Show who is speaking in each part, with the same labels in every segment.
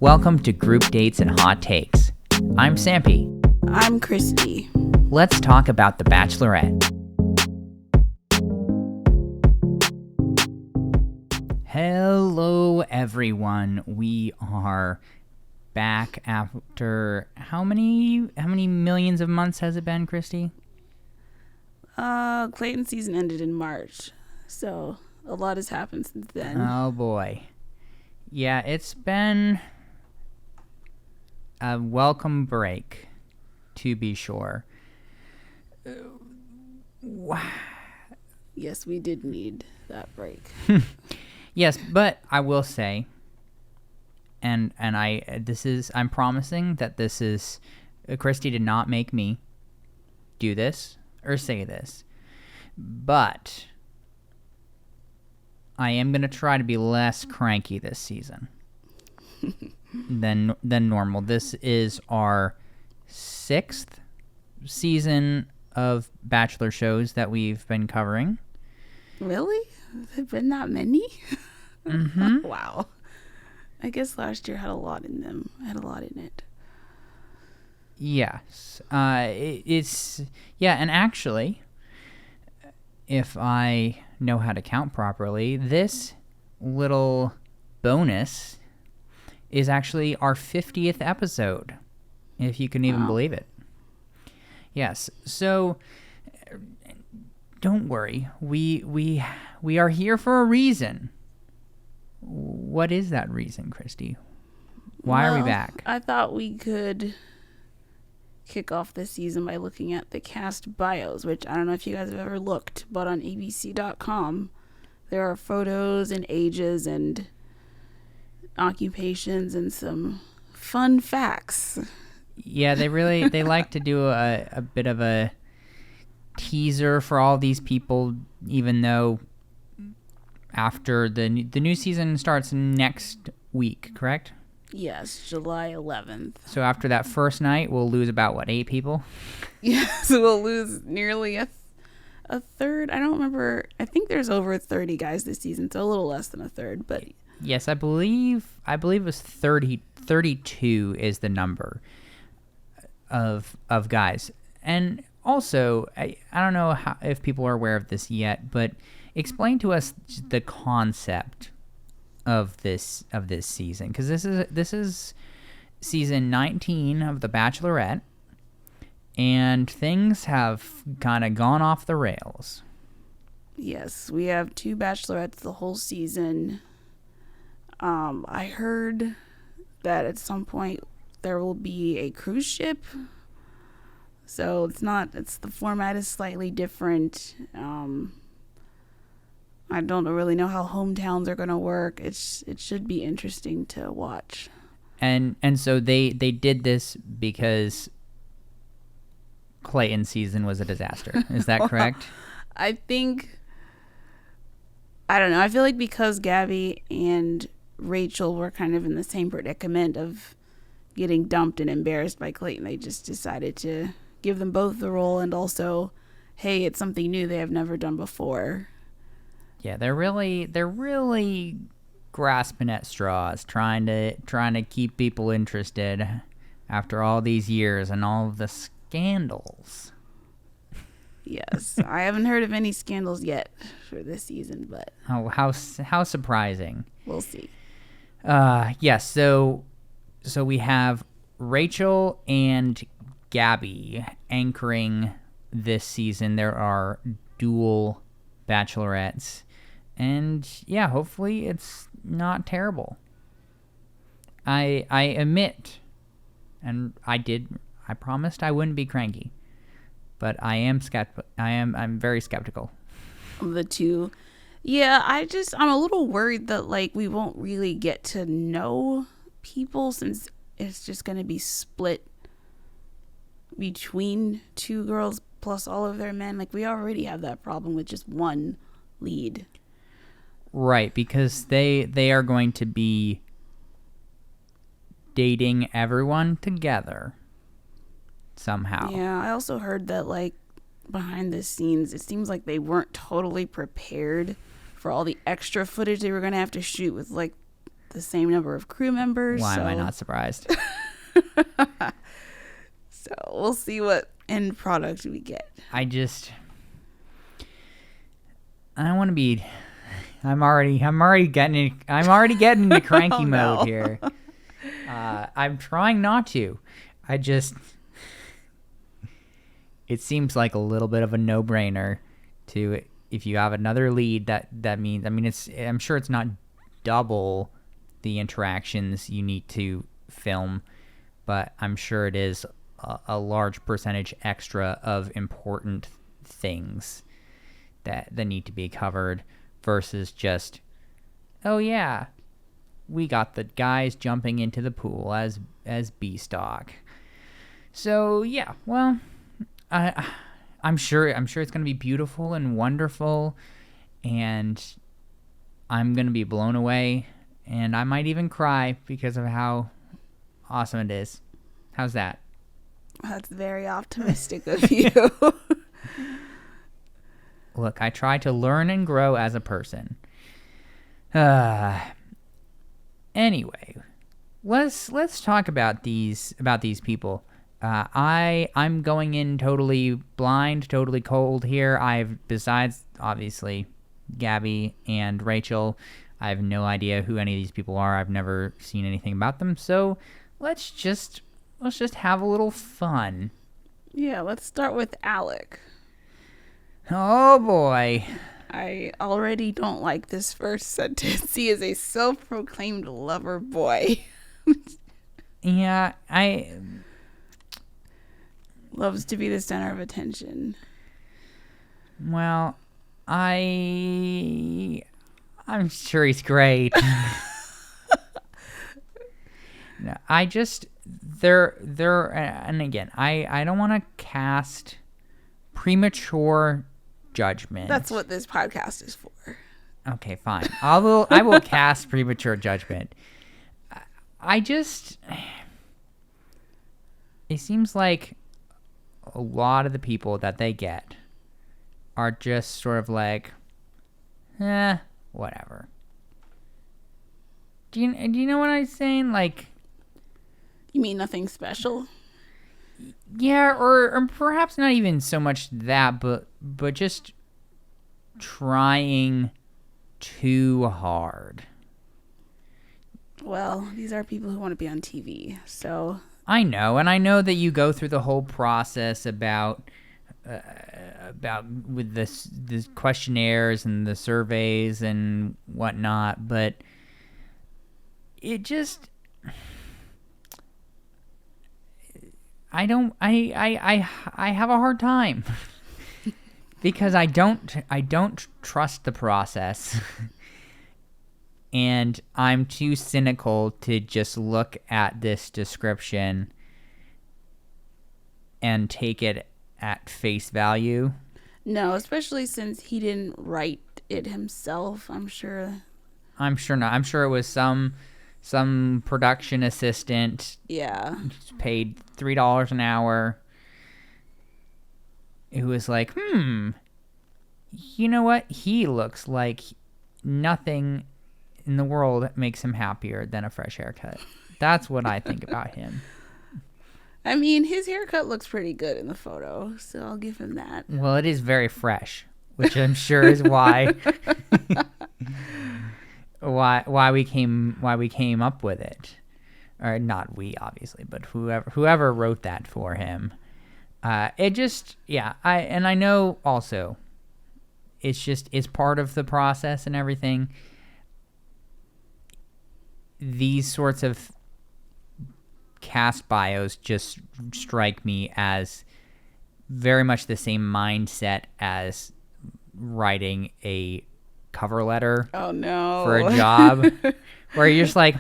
Speaker 1: Welcome to Group Dates and Hot Takes. I'm Sampy.
Speaker 2: I'm Christy.
Speaker 1: Let's talk about The Bachelorette. Hello, everyone. We are back after how many millions of months has it been, Christy?
Speaker 2: Clayton's season ended in March, so a lot has happened since then.
Speaker 1: Oh boy. Yeah, it's been a welcome break, to be sure.
Speaker 2: Yes, we did need that break.
Speaker 1: Yes, but I will say, and I'm promising that this is, Christy did not make me do this or say this, but I am going to try to be less cranky this season than normal. This is our 6th season of Bachelor shows that we've been covering.
Speaker 2: Really? Have been that many?
Speaker 1: Mm-hmm.
Speaker 2: Wow. I guess last year had a lot in them. Had a lot in it.
Speaker 1: Yes. And actually, if I know how to count properly, this little bonus is actually our 50th episode, if you can even believe it. Yes. So don't worry. We are here for a reason. What is that reason, Christy? Why are we back?
Speaker 2: I thought we could kick off this season by looking at the cast bios, which I don't know if you guys have ever looked, but on abc.com there are photos and ages and occupations and some fun facts.
Speaker 1: Yeah, they like to do a bit of a teaser for all these people, even though after the new season starts next week, correct?
Speaker 2: Yes, July 11th.
Speaker 1: So after that first night, we'll lose about, 8 people?
Speaker 2: Yes, we'll lose nearly a third. I don't remember. I think there's over 30 guys this season, so a little less than a third. But
Speaker 1: yes, I believe it was 32 is the number of guys. And also, I don't know if people are aware of this yet, but explain to us the concept of this season, because this is season 19 of The Bachelorette, and things have kind of gone off the rails.
Speaker 2: Yes, we have 2 bachelorettes the whole season. I heard that at some point there will be a cruise ship, so the format is slightly different. I don't really know how hometowns are going to work. It should be interesting to watch.
Speaker 1: And so they did this because Clayton's season was a disaster. Is that correct?
Speaker 2: I don't know. I feel like because Gabby and Rachel were kind of in the same predicament of getting dumped and embarrassed by Clayton, they just decided to give them both the role, and also, hey, it's something new they have never done before.
Speaker 1: Yeah, they're really grasping at straws, trying to keep people interested after all these years and all of the scandals.
Speaker 2: Yes, I haven't heard of any scandals yet for this season, but
Speaker 1: how surprising.
Speaker 2: We'll see.
Speaker 1: Yes, so we have Rachel and Gabby anchoring this season. There are dual bachelorettes. And yeah, hopefully it's not terrible. I admit, and I promised I wouldn't be cranky, but I'm very skeptical.
Speaker 2: The 2. Yeah, I'm a little worried that we won't really get to know people, since it's just going to be split between 2 girls plus all of their men. We already have that problem with just one lead.
Speaker 1: Right, because they are going to be dating everyone together somehow.
Speaker 2: Yeah, I also heard that behind the scenes, it seems like they weren't totally prepared for all the extra footage they were going to have to shoot with the same number of crew members.
Speaker 1: Why am I not surprised?
Speaker 2: So we'll see what end product we get.
Speaker 1: I don't want to be. I'm already getting into cranky mode here. I'm trying not to. It seems like a little bit of a no-brainer to, if you have another lead, that means, I mean, I'm sure it's not double the interactions you need to film, but I'm sure it is a large percentage extra of important things that need to be covered versus just, oh yeah, we got the guys jumping into the pool as B stock. So yeah, well, I'm sure it's going to be beautiful and wonderful, and I'm going to be blown away, and I might even cry because of how awesome it is. How's that?
Speaker 2: That's very optimistic of you.
Speaker 1: Look, I try to learn and grow as a person. Anyway, let's talk about these people. I'm going in totally blind, totally cold here. Besides obviously Gabby and Rachel, I have no idea who any of these people are. I've never seen anything about them. So let's just have a little fun.
Speaker 2: Yeah, let's start with Alec.
Speaker 1: Oh boy.
Speaker 2: I already don't like this first sentence. He is a self-proclaimed lover boy.
Speaker 1: Yeah,
Speaker 2: loves to be the center of attention.
Speaker 1: Well, I'm sure he's great. No, and again, I don't want to cast premature judgment.
Speaker 2: That's what this podcast is for.
Speaker 1: Okay, fine. I will cast premature judgment. It seems like a lot of the people that they get are just sort of like, whatever. Do you know what I'm saying? Like,
Speaker 2: you mean nothing special?
Speaker 1: Yeah, or perhaps not even so much that, but just trying too hard.
Speaker 2: Well, these are people who want to be on TV, so
Speaker 1: I know, and I know that you go through the whole process about with this questionnaires and the surveys and whatnot, but it just I have a hard time because I don't trust the process. And I'm too cynical to just look at this description and take it at face value.
Speaker 2: No, especially since he didn't write it himself, I'm sure.
Speaker 1: I'm sure not. I'm sure it was some production assistant.
Speaker 2: Yeah.
Speaker 1: Paid $3 an hour. Who was like, you know what? He looks like nothing in the world makes him happier than a fresh haircut. That's what I think about him.
Speaker 2: I mean, his haircut looks pretty good in the photo, so I'll give him that.
Speaker 1: Well, it is very fresh, which I'm sure is why why we came up with it. Or not we, obviously, but whoever wrote that for him. It just, yeah, I know also it's part of the process and everything. These sorts of cast bios just strike me as very much the same mindset as writing a cover letter for a job, where you're just like,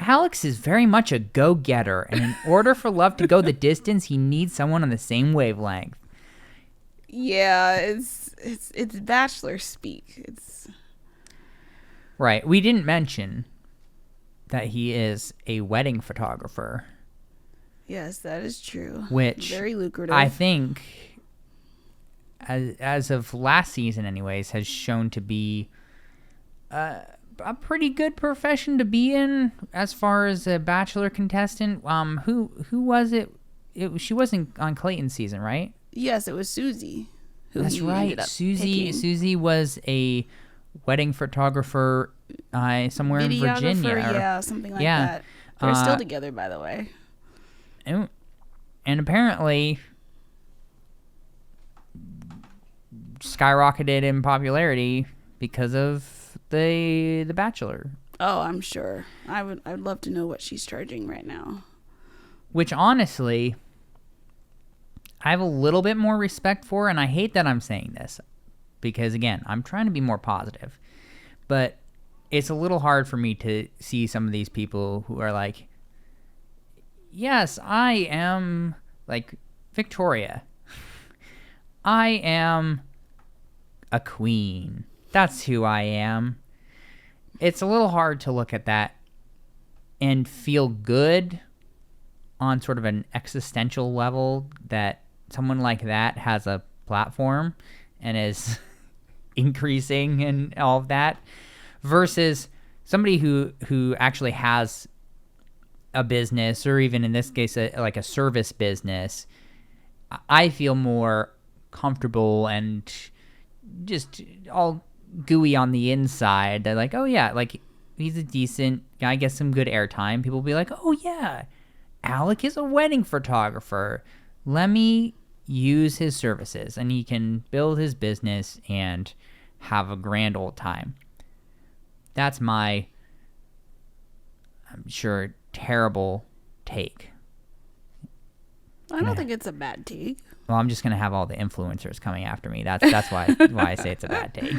Speaker 1: Alex is very much a go-getter, and in order for love to go the distance, he needs someone on the same wavelength.
Speaker 2: Yeah, it's bachelor speak. It's
Speaker 1: right. We didn't mention that he is a wedding photographer.
Speaker 2: Yes, that is true.
Speaker 1: Which
Speaker 2: very lucrative.
Speaker 1: I think, as of last season, anyways, has shown to be a pretty good profession to be in as far as a Bachelor contestant. Who was it? She wasn't on Clayton's season, right?
Speaker 2: Yes, it was Susie.
Speaker 1: That's right. Susie was a wedding photographer somewhere in Virginia.
Speaker 2: Yeah, something like that. They're still together, by the way.
Speaker 1: And apparently skyrocketed in popularity because of the Bachelor.
Speaker 2: Oh, I'm sure. I would love to know what she's charging right now.
Speaker 1: Which honestly, I have a little bit more respect for, and I hate that I'm saying this because, again, I'm trying to be more positive. But it's a little hard for me to see some of these people who are like, yes, I am, like, Victoria. I am a queen. That's who I am. It's a little hard to look at that and feel good on sort of an existential level that someone like that has a platform and is increasing and all of that versus somebody who actually has a business, or even in this case like a service business. I feel more comfortable and just all gooey on the inside. They're like, oh yeah, like he's a decent guy, gets some good airtime. People will be like, oh yeah, Alec is a wedding photographer. Let me use his services, and he can build his business and have a grand old time. That's my, I'm sure, terrible take.
Speaker 2: I don't think it's a bad take.
Speaker 1: Well, I'm just gonna have all the influencers coming after me. That's why I say it's a bad take.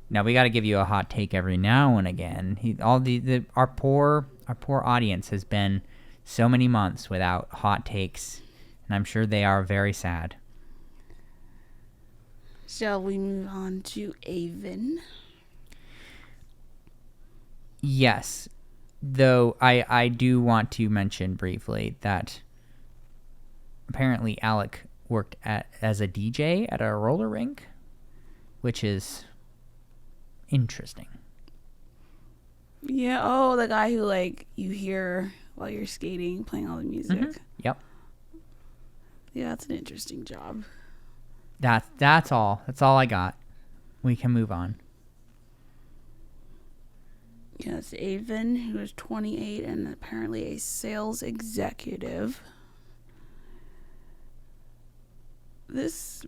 Speaker 1: Now we got to give you a hot take every now and again. Our poor audience has been so many months without hot takes, and I'm sure they are very sad.
Speaker 2: Shall we move on to Avon?
Speaker 1: Yes, though I do want to mention briefly that apparently Alec worked as a DJ at a roller rink, which is interesting.
Speaker 2: Yeah, oh, the guy who, like, you hear while you're skating, playing all the music.
Speaker 1: Mm-hmm. Yep.
Speaker 2: Yeah, that's an interesting job.
Speaker 1: That's all. That's all I got. We can move on.
Speaker 2: Yes, Avon, who is 28 and apparently a sales executive. This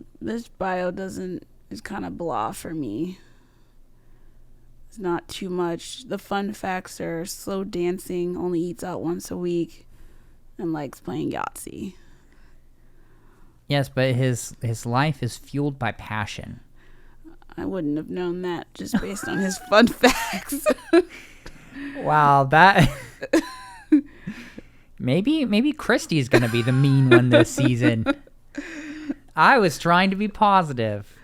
Speaker 2: bio is kind of blah for me. It's not too much. The fun facts are slow dancing, only eats out once a week, and likes playing Yahtzee.
Speaker 1: Yes, but his life is fueled by passion.
Speaker 2: I wouldn't have known that just based on his fun facts.
Speaker 1: Wow, that maybe Christy's gonna be the mean one this season. I was trying to be positive.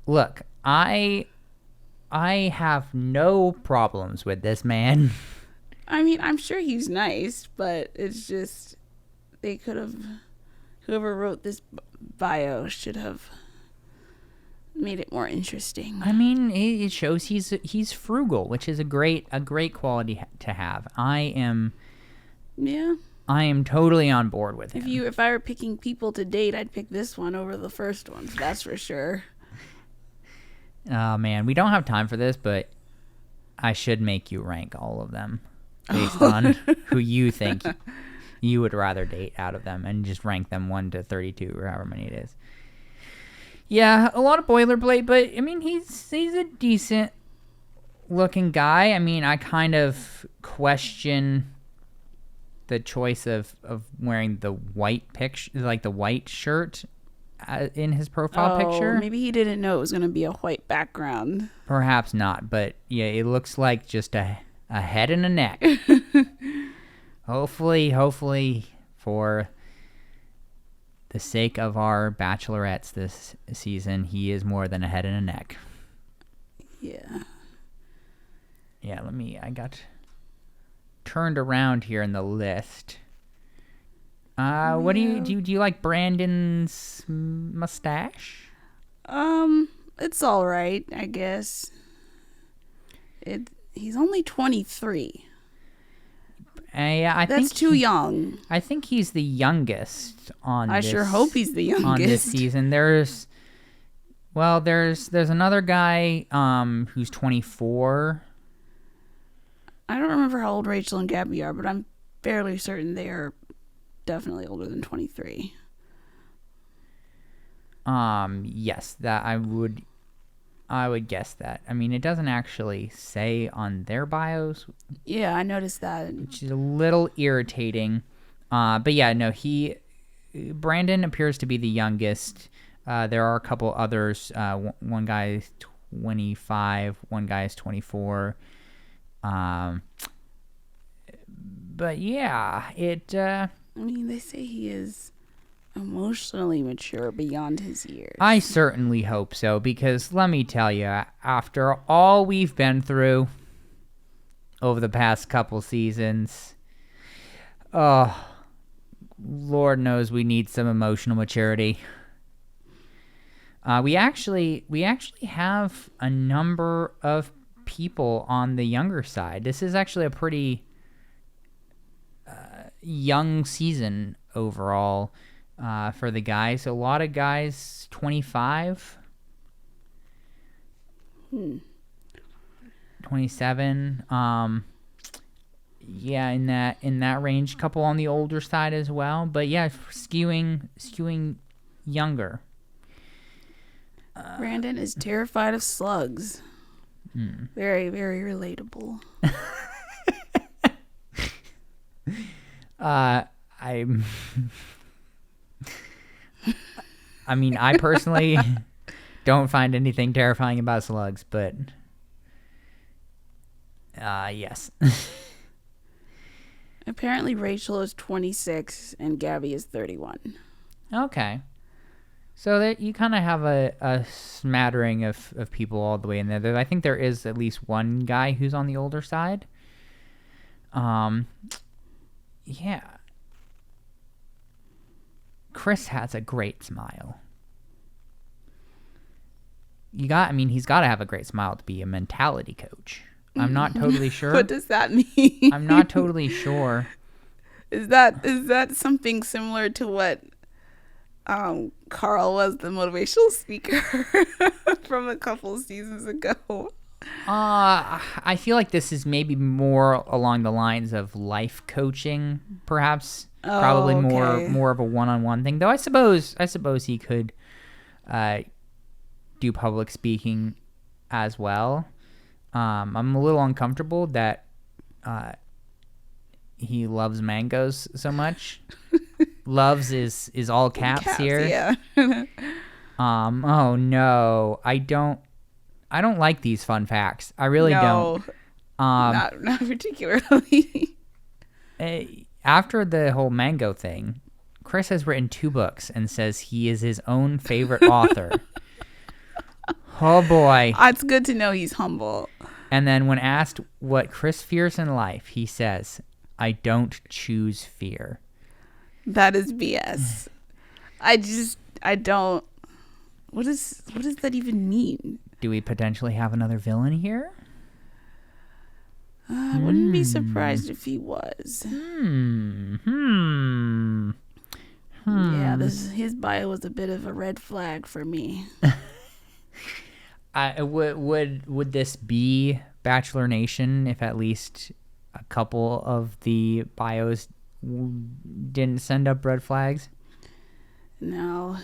Speaker 1: Look, I have no problems with this man.
Speaker 2: I mean, I'm sure he's nice, but it's just whoever wrote this bio should have made it more interesting.
Speaker 1: I mean, it shows he's frugal, which is a great quality to have. I am totally on board with him.
Speaker 2: If I were picking people to date, I'd pick this one over the first one. So that's for sure.
Speaker 1: Oh man, we don't have time for this, but I should make you rank all of them based on who you think you would rather date out of them, and just rank them 1 to 32 or however many it is. Yeah, a lot of boilerplate, but I mean he's a decent looking guy. I mean, I kind of question the choice of wearing the white picture, like the white shirt in his profile picture.
Speaker 2: Maybe he didn't know it was going to be a white background.
Speaker 1: Perhaps not, but yeah, it looks like just a head and a neck. Hopefully for the sake of our bachelorettes this season, he is more than a head and a neck.
Speaker 2: Yeah.
Speaker 1: Yeah, I got turned around here in the list. What do you like Brandon's mustache?
Speaker 2: I It's all right, I guess. He's only 23.
Speaker 1: Yeah,
Speaker 2: That's too young.
Speaker 1: I think he's the youngest on.
Speaker 2: I sure hope he's the youngest
Speaker 1: on this season. There's another guy who's 24.
Speaker 2: I don't remember how old Rachel and Gabby are, but I'm fairly certain they are definitely older than 23.
Speaker 1: Yes, that I would guess that. I mean, it doesn't actually say on their bios.
Speaker 2: Yeah, I noticed that.
Speaker 1: Which is a little irritating. But yeah, no, Brandon appears to be the youngest. There are a couple others. One guy is 25, one guy is 24. But yeah, I
Speaker 2: mean, they say he is emotionally mature beyond his years.
Speaker 1: I certainly hope so, because let me tell you, after all we've been through over the past couple seasons, oh, Lord knows we need some emotional maturity. We actually have a number of people on the younger side. This is actually a pretty young season overall for the guys. A lot of guys 25, 27. Yeah, in that range. Couple on the older side as well, but yeah, skewing younger.
Speaker 2: Brandon is terrified of slugs. Very, very relatable.
Speaker 1: I mean, I personally don't find anything terrifying about slugs, but yes.
Speaker 2: Apparently Rachel is 26 and Gabby is 31.
Speaker 1: Okay. So that you kind of have a smattering of people all the way in there. I think there is at least one guy who's on the older side. Yeah. Chris has a great smile. He's got to have a great smile to be a mentality coach. I'm not totally sure.
Speaker 2: What does that mean?
Speaker 1: I'm not totally sure.
Speaker 2: Is that something similar to what Carl was, the motivational speaker from a couple seasons ago?
Speaker 1: I feel like this is maybe more along the lines of life coaching, perhaps. Probably more of a one-on-one thing. Though I suppose he could do public speaking as well. I'm a little uncomfortable that he loves mangoes so much. Loves is all caps here.
Speaker 2: Yeah.
Speaker 1: Oh no, I don't like these fun facts. I really don't.
Speaker 2: Not particularly.
Speaker 1: After the whole mango thing, Chris has written 2 books and says he is his own favorite author. Oh boy.
Speaker 2: It's good to know he's humble.
Speaker 1: And then when asked what Chris fears in life, he says, "I don't choose fear."
Speaker 2: That is BS. I don't. What does that even mean?
Speaker 1: Do we potentially have another villain here?
Speaker 2: I wouldn't be surprised if he was. Yeah, his bio was a bit of a red flag for me.
Speaker 1: Would this be Bachelor Nation if at least a couple of the bios didn't send up red flags?
Speaker 2: No.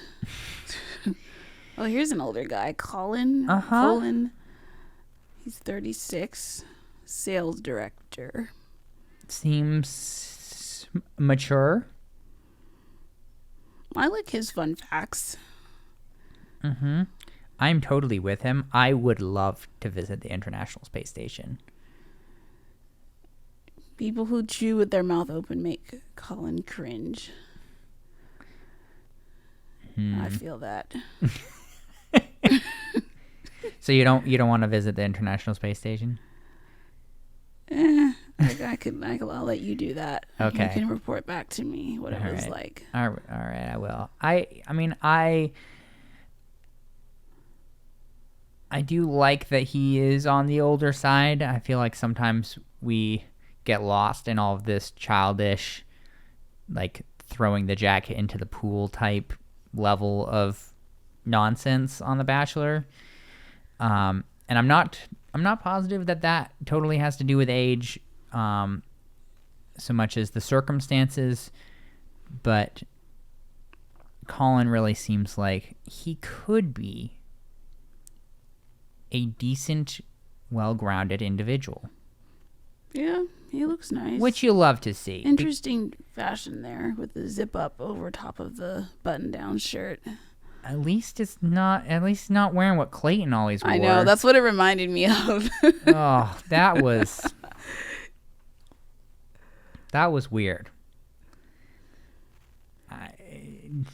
Speaker 2: Well, here's an older guy, Colin.
Speaker 1: Colin.
Speaker 2: He's 36, sales director.
Speaker 1: Seems mature.
Speaker 2: I like his fun facts.
Speaker 1: I'm totally with him. I would love to visit the International Space Station.
Speaker 2: People who chew with their mouth open make Colin cringe. I feel that.
Speaker 1: So you don't want to visit the International Space Station?
Speaker 2: I'll let you do that.
Speaker 1: Okay.
Speaker 2: You can report back to me what it was like.
Speaker 1: All right, I will. I do like that he is on the older side. I feel like sometimes we get lost in all of this childish, like throwing the jacket into the pool type level of nonsense on The Bachelor. And I'm not positive that totally has to do with age, so much as the circumstances, but Colin really seems like he could be a decent, well-grounded individual.
Speaker 2: Yeah, he looks nice.
Speaker 1: Which you love to see.
Speaker 2: Interesting fashion there with the zip up over top of the button-down shirt.
Speaker 1: At least not wearing what Clayton always wore.
Speaker 2: I know, that's what it reminded me of.
Speaker 1: Oh, that was weird. I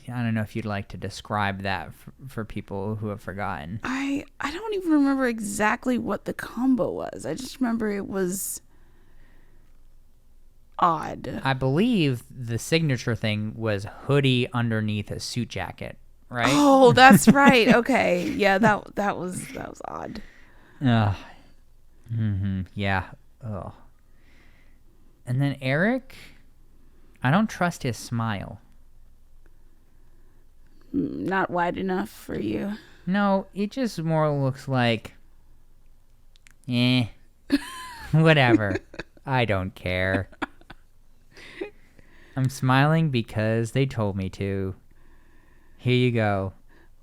Speaker 1: don't know if you'd like to describe that for people who have forgotten.
Speaker 2: I don't even remember exactly what the combo was. I just remember it was odd.
Speaker 1: I believe the signature thing was hoodie underneath a suit jacket, right?
Speaker 2: Oh, that's right. Okay. Yeah, that was odd.
Speaker 1: Yeah. Oh. And then Eric, I don't trust his smile.
Speaker 2: Not wide enough for you.
Speaker 1: No, it just more looks like, whatever. I don't care. I'm smiling because they told me to. Here you go.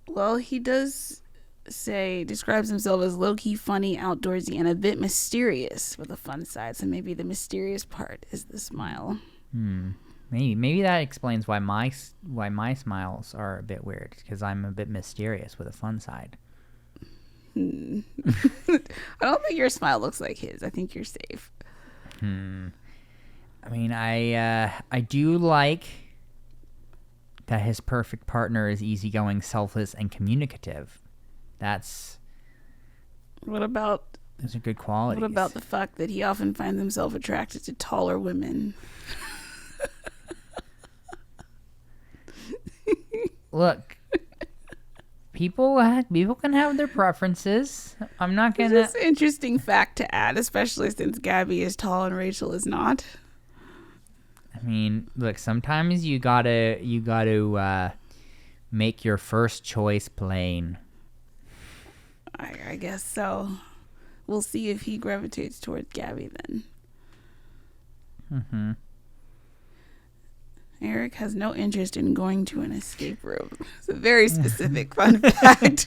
Speaker 2: Well, he describes himself as low-key funny, outdoorsy, and a bit mysterious with a fun side. So maybe the mysterious part is the smile.
Speaker 1: Maybe that explains why my smiles are a bit weird, because I'm a bit mysterious with a fun side.
Speaker 2: I don't think your smile looks like his. I think you're safe.
Speaker 1: I mean, I do like that his perfect partner is easygoing, selfless, and communicative. Those are good qualities.
Speaker 2: What about the fact that he often finds himself attracted to taller women?
Speaker 1: Look, people can have their preferences. I'm not gonna.
Speaker 2: It's an interesting fact to add, especially since Gabby is tall and Rachel is not.
Speaker 1: I mean, look, sometimes you gotta make your first choice plain.
Speaker 2: I guess so. We'll see if he gravitates towards Gabby then. Eric has no interest in going to an escape room. It's a very specific fun fact.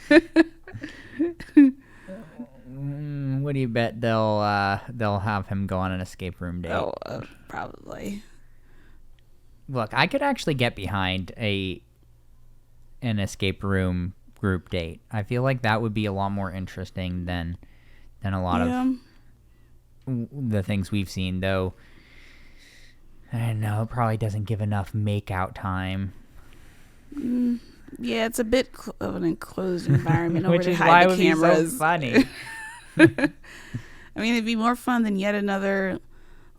Speaker 1: What do you bet they'll have him go on an escape room date?
Speaker 2: Oh, probably.
Speaker 1: Look, I could actually get behind an escape room group date. I feel like that would be a lot more interesting than a lot of the things we've seen, though. I don't know, it probably doesn't give enough make-out time.
Speaker 2: Yeah, it's a bit of an enclosed environment over
Speaker 1: Which
Speaker 2: to
Speaker 1: is
Speaker 2: hide
Speaker 1: why
Speaker 2: the
Speaker 1: it would
Speaker 2: cameras.
Speaker 1: be so funny.
Speaker 2: I mean, it'd be more fun than yet another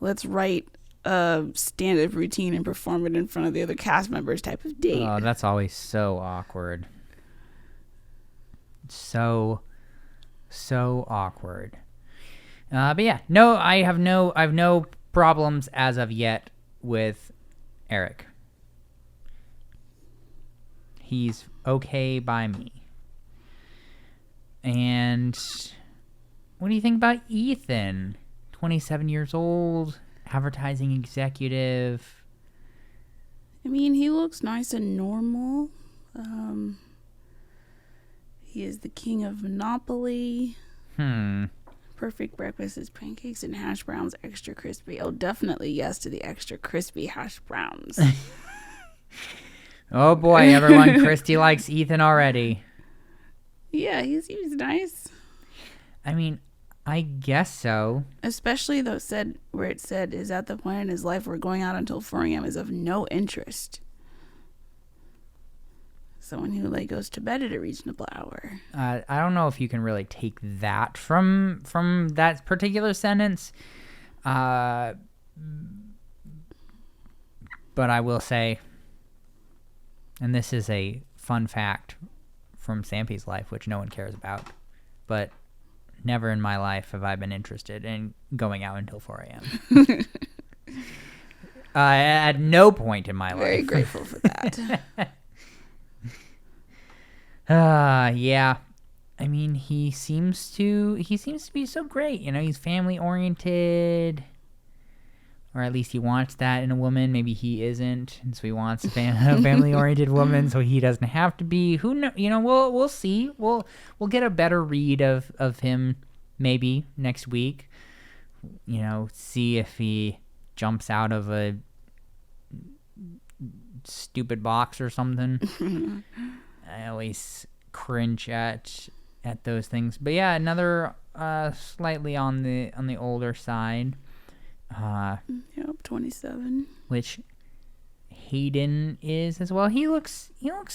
Speaker 2: let's write a stand-up routine and perform it in front of the other cast members type of date.
Speaker 1: Oh, that's always so awkward. So awkward. But yeah, no, I have no problems as of yet with Eric. He's okay by me. And what do you think about Ethan? 27 years old, advertising executive.
Speaker 2: I mean, he looks nice and normal. He is the king of Monopoly. Perfect breakfast is pancakes and hash browns, extra crispy. Oh, definitely yes to the extra crispy hash browns.
Speaker 1: Oh boy, everyone, Christy likes Ethan already.
Speaker 2: Yeah, he seems nice.
Speaker 1: I mean, I guess so.
Speaker 2: Especially though where it said is at the point in his life where going out until 4 a.m. is of no interest. Someone who goes to bed at a reasonable hour.
Speaker 1: I don't know if you can really take that from that particular sentence. But I will say, and this is a fun fact from Sampy's life, which no one cares about. but never in my life have I been interested in going out until 4 a.m. At no point in my life.
Speaker 2: Very grateful for that.
Speaker 1: Yeah. I mean, he seems to be so great. You know, he's family oriented, or at least he wants that in a woman. Maybe he isn't, and so he wants a family oriented woman, so he doesn't have to be. Who know? You know, we'll see. We'll get a better read of him maybe next week. You know, see if he jumps out of a stupid box or something. I always cringe at those things, but yeah, another slightly on the older side.
Speaker 2: Yep, 27.
Speaker 1: Which Hayden is as well. He looks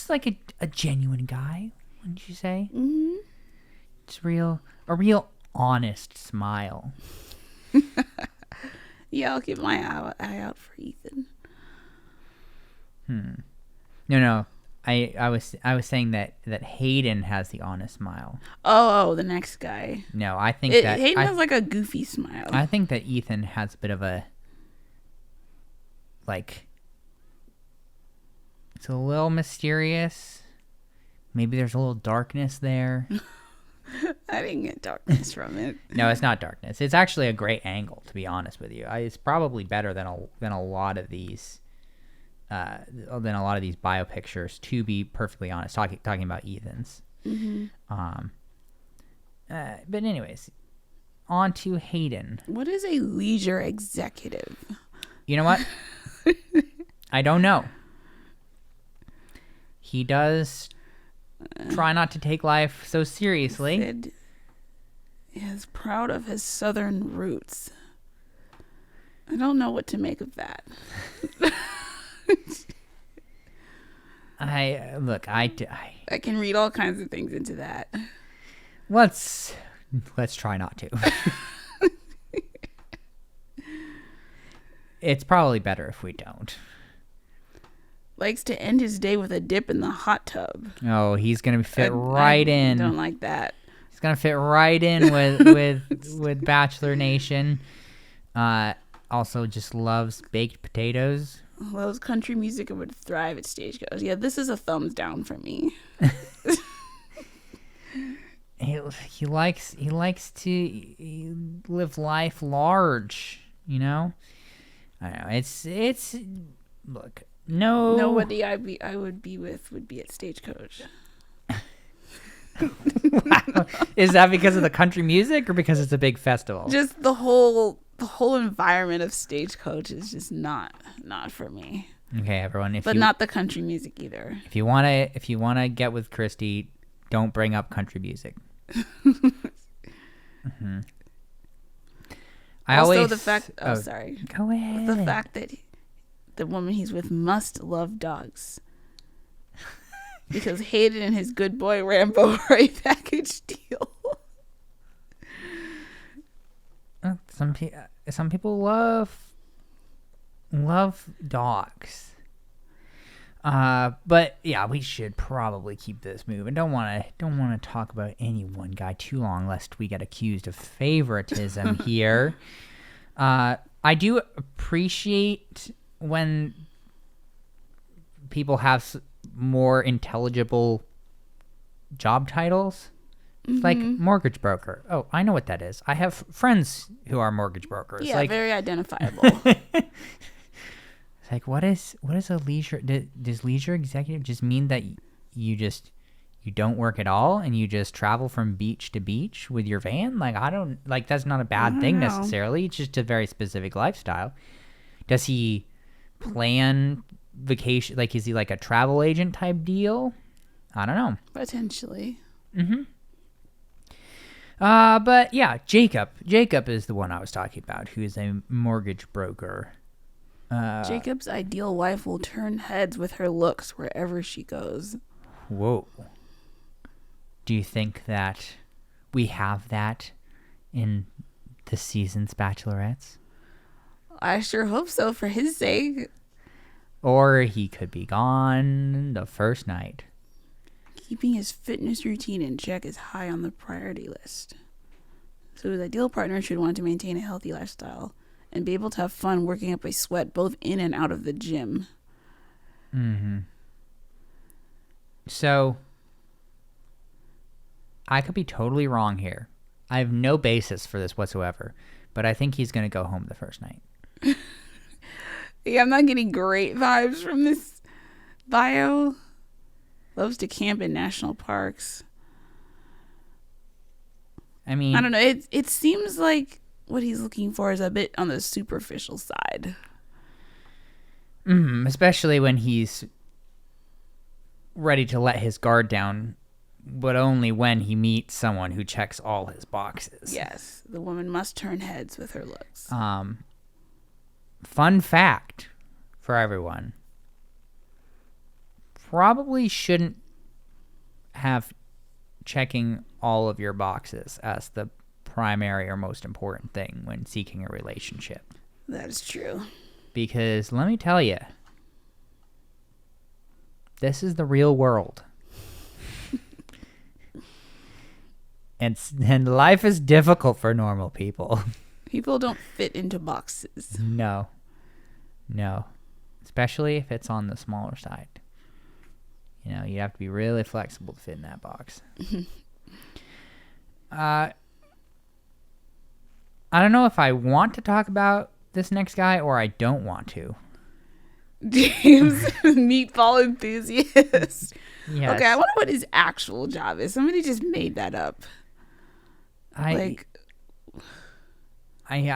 Speaker 1: like a genuine guy, wouldn't you say?
Speaker 2: Mm-hmm.
Speaker 1: It's a real honest smile.
Speaker 2: Yeah, I'll keep my eye out for Ethan.
Speaker 1: No. I was saying that Hayden has the honest smile.
Speaker 2: Oh, the next guy.
Speaker 1: No, I think
Speaker 2: Hayden has like a goofy smile.
Speaker 1: I think that Ethan has a bit of a, like, it's a little mysterious. Maybe there's a little darkness there.
Speaker 2: I didn't get darkness from it.
Speaker 1: No, it's not darkness. It's actually a great angle, to be honest with you. It's probably better than a lot of these. Than a lot of these bio pictures, to be perfectly honest, talking about Ethan's.
Speaker 2: Mm-hmm.
Speaker 1: But anyways, on to Hayden.
Speaker 2: What is a leisure executive?
Speaker 1: You know what? I don't know. He does try not to take life so seriously.
Speaker 2: Sid is proud of his southern roots. I don't know what to make of that. I can read all kinds of things into that.
Speaker 1: Let's try not to. It's probably better if we don't.
Speaker 2: Likes to end his day with a dip in the hot tub.
Speaker 1: Oh, he's gonna fit right in.
Speaker 2: Don't like that.
Speaker 1: He's gonna fit right in with Bachelor Nation. Also, just loves baked potatoes.
Speaker 2: Loves country music and would thrive at Stagecoach. Yeah, this is a thumbs down for me.
Speaker 1: He likes to live life large, you know. I don't know. It's look.
Speaker 2: Nobody I would be with would be at Stagecoach.
Speaker 1: Wow. Is that because of the country music or because it's a big festival?
Speaker 2: Just the whole environment of Stagecoach is just not for me.
Speaker 1: Okay, everyone.
Speaker 2: Not the country music either.
Speaker 1: If you wanna get with Christy, don't bring up country music. Mm-hmm.
Speaker 2: Sorry.
Speaker 1: Go ahead.
Speaker 2: The fact that the woman he's with must love dogs. Because Hayden and his good boy Rambo are a package deal.
Speaker 1: Some people love dogs. But yeah, we should probably keep this moving. Don't want to talk about any one guy too long, lest we get accused of favoritism here. I do appreciate when people have more intelligible job titles. Mm-hmm. Like mortgage broker. Oh, I know what that is. I have friends who are mortgage brokers.
Speaker 2: Yeah, very identifiable.
Speaker 1: It's like, what is a leisure? Does leisure executive just mean that you don't work at all and you just travel from beach to beach with your van? Like, that's not a bad thing necessarily. It's just a very specific lifestyle. Does he plan vacation? Like, is he like a travel agent type deal? I don't know.
Speaker 2: Potentially.
Speaker 1: Mm-hmm. But yeah, Jacob is the one I was talking about, who is a mortgage broker.
Speaker 2: Jacob's ideal wife will turn heads with her looks wherever she goes.
Speaker 1: Whoa. Do you think that we have that in this season's Bachelorettes?
Speaker 2: I sure hope so, for his sake.
Speaker 1: Or he could be gone the first night.
Speaker 2: Keeping his fitness routine in check is high on the priority list. So his ideal partner should want to maintain a healthy lifestyle and be able to have fun working up a sweat both in and out of the gym.
Speaker 1: Mm-hmm. So, I could be totally wrong here. I have no basis for this whatsoever, but I think he's going to go home the first night.
Speaker 2: Yeah, I'm not getting great vibes from this bio. Loves to camp in national parks.
Speaker 1: I mean,
Speaker 2: I don't know. It seems like what he's looking for is a bit on the superficial side.
Speaker 1: Especially when he's ready to let his guard down, but only when he meets someone who checks all his boxes.
Speaker 2: Yes, the woman must turn heads with her looks.
Speaker 1: Fun fact for everyone. Probably shouldn't have checking all of your boxes as the primary or most important thing when seeking a relationship.
Speaker 2: That is true.
Speaker 1: Because let me tell you, this is the real world. And life is difficult for normal people.
Speaker 2: People don't fit into boxes.
Speaker 1: No. Especially if it's on the smaller side. You know, you have to be really flexible to fit in that box. I don't know if I want to talk about this next guy or I don't want to.
Speaker 2: James, meatball enthusiast.
Speaker 1: Yes.
Speaker 2: Okay, I wonder what his actual job is. Somebody just made that up.
Speaker 1: I
Speaker 2: He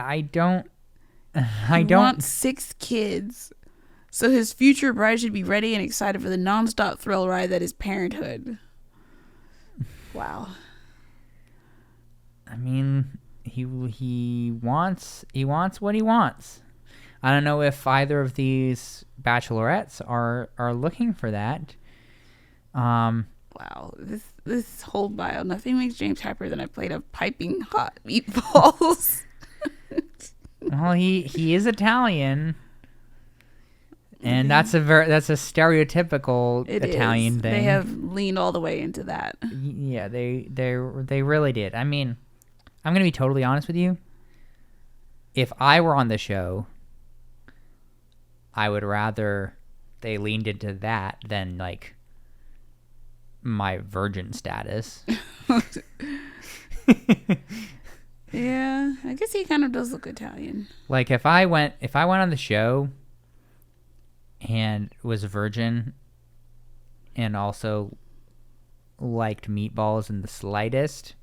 Speaker 2: wants 6 kids, so his future bride should be ready and excited for the nonstop thrill ride that is parenthood. Wow.
Speaker 1: I mean, he wants what he wants. I don't know if either of these bachelorettes are looking for that.
Speaker 2: Wow, this whole bio, nothing makes James happier than a plate of piping hot meatballs.
Speaker 1: Well, he is Italian, and that's a stereotypical Italian thing.
Speaker 2: They have leaned all the way into that.
Speaker 1: Yeah, they really did. I mean, I'm gonna be totally honest with you. If I were on the show, I would rather they leaned into that than like my virgin status.
Speaker 2: Yeah, I guess he kind of does look Italian.
Speaker 1: Like if I went on the show and was a virgin and also liked meatballs in the slightest,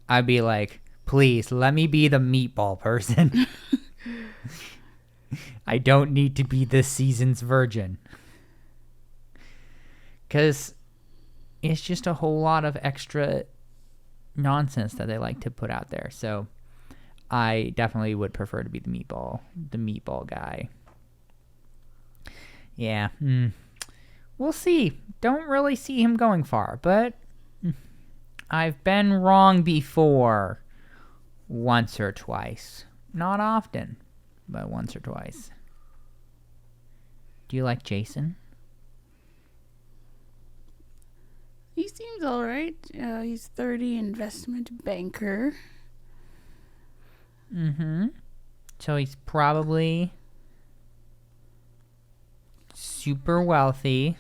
Speaker 1: I'd be like, please let me be the meatball person. I don't need to be this season's virgin. 'Cause it's just a whole lot of extra nonsense that they like to put out there. So I definitely would prefer to be the meatball guy. Yeah. We'll see. Don't really see him going far, but I've been wrong before once or twice. Not often, but once or twice. Do you like Jason?
Speaker 2: He seems all right. He's 30, investment banker.
Speaker 1: So he's probably super wealthy.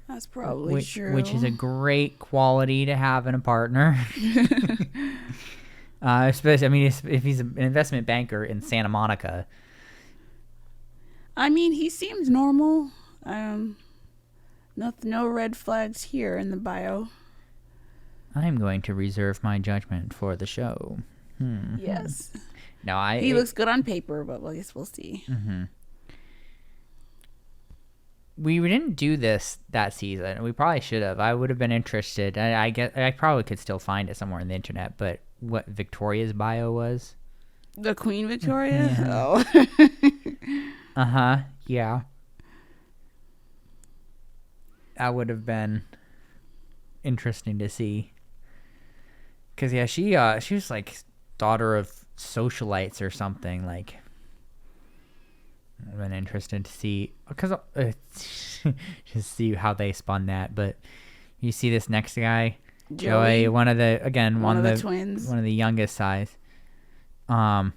Speaker 2: That's probably true.
Speaker 1: Which is a great quality to have in a partner. Especially, I mean, if he's an investment banker in Santa Monica.
Speaker 2: I mean, he seems normal. No red flags here in the bio.
Speaker 1: I'm going to reserve my judgment for the show.
Speaker 2: Yes.
Speaker 1: No,
Speaker 2: he looks good on paper, but I guess we'll see.
Speaker 1: We didn't do this that season. We probably should have. I would have been interested. I probably could still find it somewhere on the internet, but what Victoria's bio was?
Speaker 2: The Queen Victoria? Oh.
Speaker 1: Yeah. That would have been interesting to see. Because, yeah, she was like daughter of socialites or something. Like, I've been interested to see. Because just see how they spun that. But You see this next guy, Joey, one of the
Speaker 2: twins,
Speaker 1: one of the youngest size. One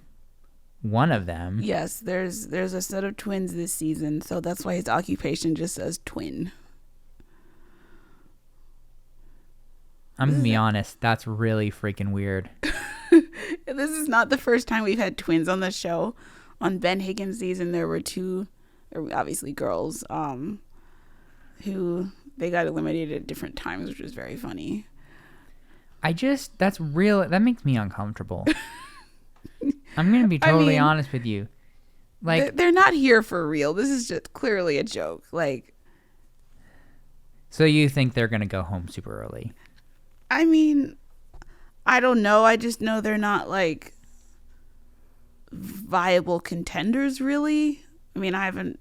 Speaker 1: of them.
Speaker 2: Yes, there's a set of twins this season, so that's why his occupation just says twin.
Speaker 1: I'm gonna be honest, that's really freaking weird.
Speaker 2: This is not the first time we've had twins on the show. On Ben Higgins' season, there were two, obviously girls, who they got eliminated at different times, which was very funny.
Speaker 1: That makes me uncomfortable. I'm gonna be totally honest with you. Like,
Speaker 2: they're not here for real. This is just clearly a joke. Like,
Speaker 1: so you think they're gonna go home super early?
Speaker 2: I mean, I don't know. I just know they're not like viable contenders, really. I mean, I haven't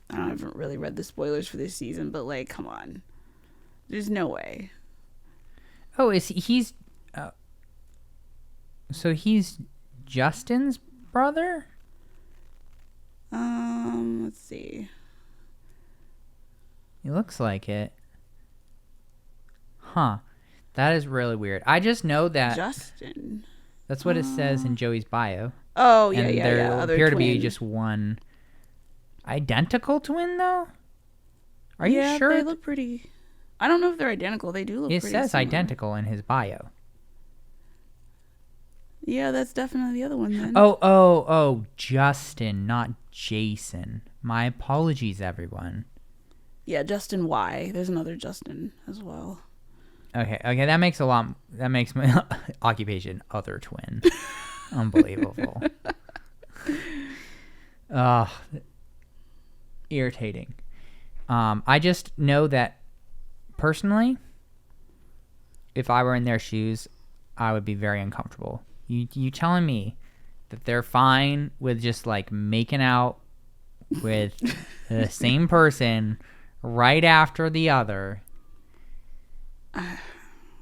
Speaker 2: really read the spoilers for this season, but like, come on, there's no way.
Speaker 1: Oh, he's so he's Justin's brother?
Speaker 2: Let's see.
Speaker 1: He looks like it. Huh. That is really weird. I just know that
Speaker 2: Justin.
Speaker 1: That's what it says in Joey's bio.
Speaker 2: Oh, yeah,
Speaker 1: and
Speaker 2: yeah,
Speaker 1: there
Speaker 2: yeah.
Speaker 1: appear to be just one identical twin, though? Are you sure?
Speaker 2: They look pretty... I don't know if they're identical. They do look pretty similar.
Speaker 1: It says identical in his bio.
Speaker 2: Yeah, that's definitely the other one then.
Speaker 1: Oh, Justin, not Jason. My apologies, everyone.
Speaker 2: Yeah, Justin Y. There's another Justin as well.
Speaker 1: Okay, that makes my occupation other twin. Unbelievable. Irritating. I just know that personally, if I were in their shoes, I would be very uncomfortable. You telling me that they're fine with just like making out with the same person right after the other,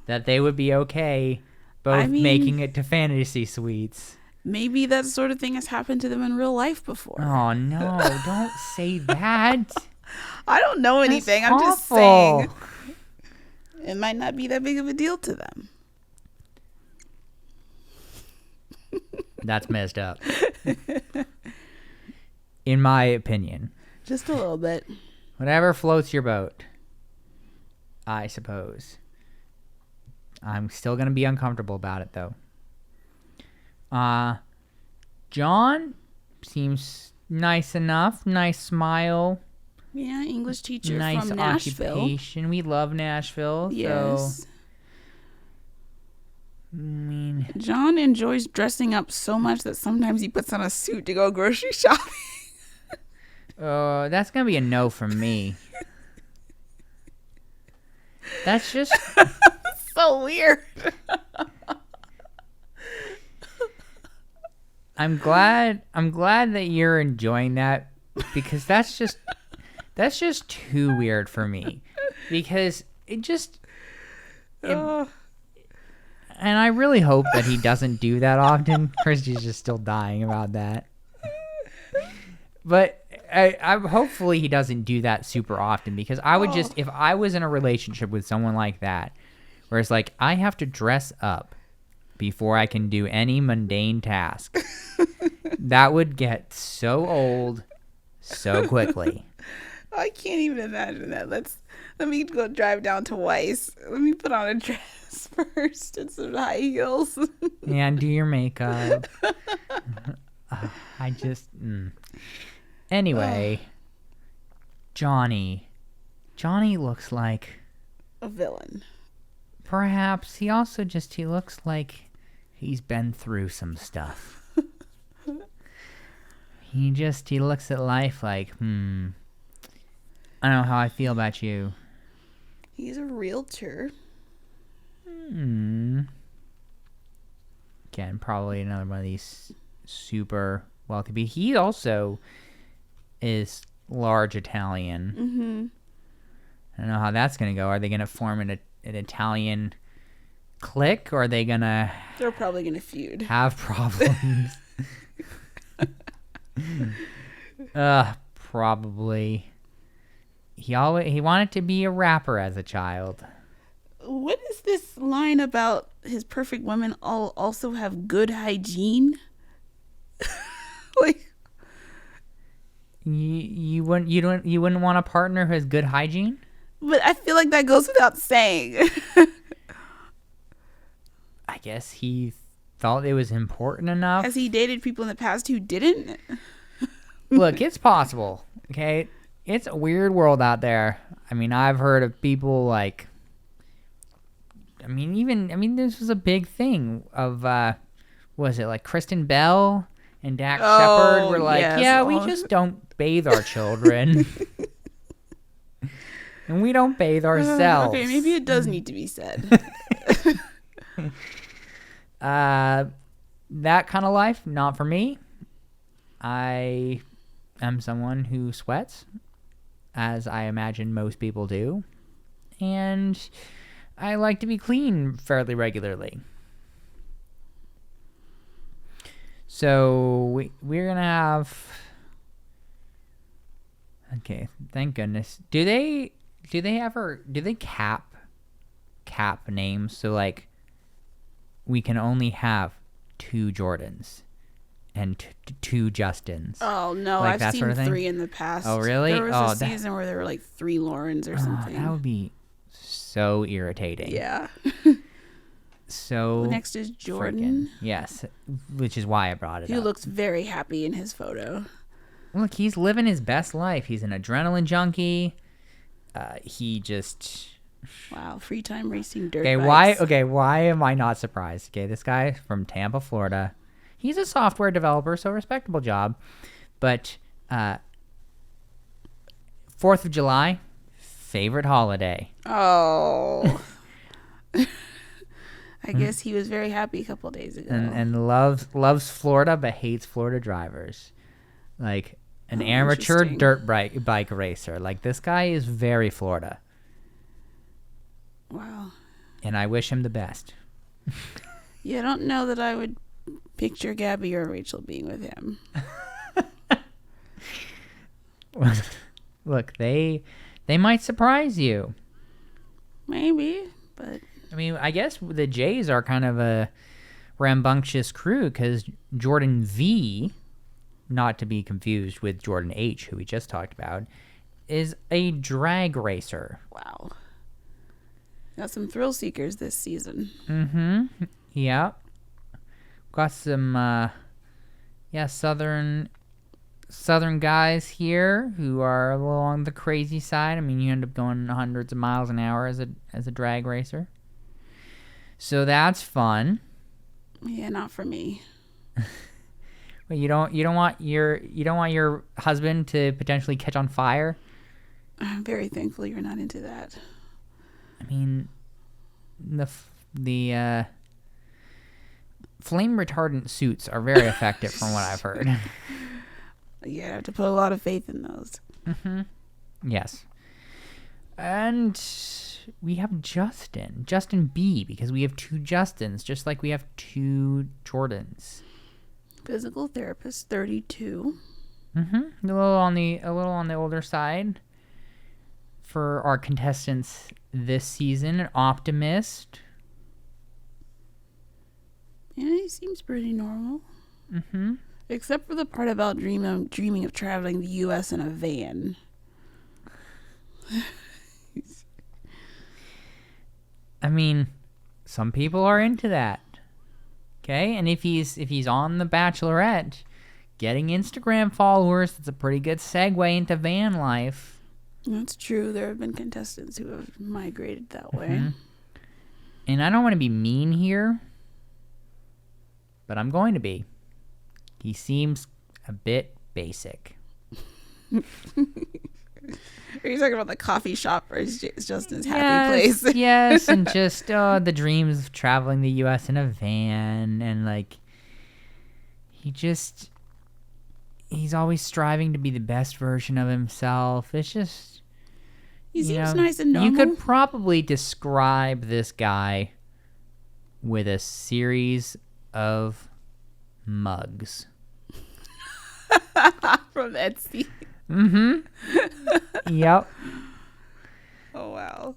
Speaker 1: that they would be okay both making it to fantasy suites?
Speaker 2: Maybe that sort of thing has happened to them in real life before.
Speaker 1: Oh no, don't say that.
Speaker 2: I don't know anything.
Speaker 1: That's
Speaker 2: I'm just
Speaker 1: awful.
Speaker 2: saying it might not be that big of a deal to them.
Speaker 1: That's messed up. In my opinion.
Speaker 2: Just a little bit.
Speaker 1: Whatever floats your boat, I suppose. I'm still going to be uncomfortable about it, though. John seems nice enough. Nice smile.
Speaker 2: Yeah, English teacher
Speaker 1: nice
Speaker 2: from Nashville.
Speaker 1: Occupation. We love Nashville.
Speaker 2: Yes.
Speaker 1: So, I mean,
Speaker 2: John enjoys dressing up so much that sometimes he puts on a suit to go grocery shopping.
Speaker 1: That's going to be a no from me. That's just
Speaker 2: so weird.
Speaker 1: I'm glad that you're enjoying that, because that's just too weird for me, because and I really hope that he doesn't do that often. Christy's just still dying about that. But I hopefully he doesn't do that super often, because I would just, if I was in a relationship with someone like that, where it's like I have to dress up before I can do any mundane task, that would get so old so quickly.
Speaker 2: I can't even imagine that. Let me go drive down to Weiss. Let me put on a dress first and some high heels.
Speaker 1: Yeah, and do your makeup. Anyway, Johnny looks like
Speaker 2: a villain.
Speaker 1: Perhaps he looks like he's been through some stuff. He looks at life like, I don't know how I feel about you.
Speaker 2: He's a realtor.
Speaker 1: Again, probably another one of these super wealthy people. He also is large Italian.
Speaker 2: Mm-hmm.
Speaker 1: I don't know how that's going to go. Are they going to form an Italian clique, or are they going to...
Speaker 2: They're probably going to feud.
Speaker 1: Have problems. Probably. He wanted to be a rapper as a child.
Speaker 2: What is this line about his perfect women all also have good hygiene? Like,
Speaker 1: you wouldn't want a partner who has good hygiene?
Speaker 2: but I feel like that goes without saying.
Speaker 1: I guess he thought it was important enough.
Speaker 2: Has he dated people in the past who didn't?
Speaker 1: Look, it's possible. Okay, it's a weird world out there. I mean, I've heard of people like. I mean, this was a big thing of, was it like Kristen Bell and Dax Shepard were like,
Speaker 2: yes.
Speaker 1: yeah, we just don't bathe our children. And we don't bathe ourselves.
Speaker 2: Okay, maybe it does need to be said.
Speaker 1: That kind of life, not for me. I am someone who sweats, as I imagine most people do. And I like to be clean fairly regularly. So we're gonna have. Okay, thank goodness. Do they cap names so like we can only have 2 Jordans and 2 Justins?
Speaker 2: Oh no,
Speaker 1: like
Speaker 2: I've
Speaker 1: that
Speaker 2: seen
Speaker 1: sort of thing?
Speaker 2: 3 in the past.
Speaker 1: Oh really?
Speaker 2: There was a season where there were like 3 Laurens or something.
Speaker 1: That would be so irritating.
Speaker 2: Yeah.
Speaker 1: So
Speaker 2: next is Jordan.
Speaker 1: Yes, which is why I brought it up.
Speaker 2: He looks very happy in his photo.
Speaker 1: Look, he's living his best life. He's an adrenaline junkie. He just.
Speaker 2: Wow, free time racing dirt
Speaker 1: bikes.
Speaker 2: bikes.
Speaker 1: Why am I not surprised? Okay, this guy from Tampa, Florida. He's a software developer, so respectable job. But 4th of July, favorite holiday.
Speaker 2: Oh. I guess he was very happy a couple of days ago.
Speaker 1: And loves Florida, but hates Florida drivers. Like an amateur dirt bike racer. Like this guy is very Florida.
Speaker 2: Wow.
Speaker 1: And I wish him the best.
Speaker 2: Yeah, I don't know that I would picture Gabby or Rachel being with him.
Speaker 1: Look, they might surprise you.
Speaker 2: Maybe, but
Speaker 1: I mean, I guess the Jays are kind of a rambunctious crew because Jordan V, not to be confused with Jordan H, who we just talked about, is a drag racer.
Speaker 2: Wow. Got some thrill seekers this season.
Speaker 1: Mm-hmm. Yeah. Got some, southern guys here who are a little on the crazy side. I mean, you end up going hundreds of miles an hour as a drag racer. So that's fun.
Speaker 2: Yeah, not for me.
Speaker 1: But you don't want your husband to potentially catch on fire?
Speaker 2: I'm very thankful you're not into that.
Speaker 1: I mean, the flame retardant suits are very effective from what I've heard.
Speaker 2: You have to put a lot of faith in those.
Speaker 1: Mm-hmm. Yes. And we have Justin B, because we have 2 Justins, just like we have 2 Jordans.
Speaker 2: Physical therapist, 32.
Speaker 1: Mm-hmm. A little on the older side for our contestants this season. An optimist.
Speaker 2: Yeah, he seems pretty normal.
Speaker 1: Mm-hmm.
Speaker 2: Except for the part about dreaming of traveling the U.S. in a van.
Speaker 1: I mean, some people are into that. Okay, and if he's on the Bachelorette, getting Instagram followers, that's a pretty good segue into van life.
Speaker 2: That's true. There have been contestants who have migrated that way.
Speaker 1: Mm-hmm. And I don't want to be mean here, but I'm going to be. He seems a bit basic.
Speaker 2: Are you talking about the coffee shop or is Justin's happy place?
Speaker 1: Yes, and just the dreams of traveling the U.S. in a van, and like he's always striving to be the best version of himself. It's just
Speaker 2: he seems nice and normal.
Speaker 1: You could probably describe this guy with a series of mugs.
Speaker 2: From Etsy.
Speaker 1: Mm-hmm. Yep.
Speaker 2: Oh, wow.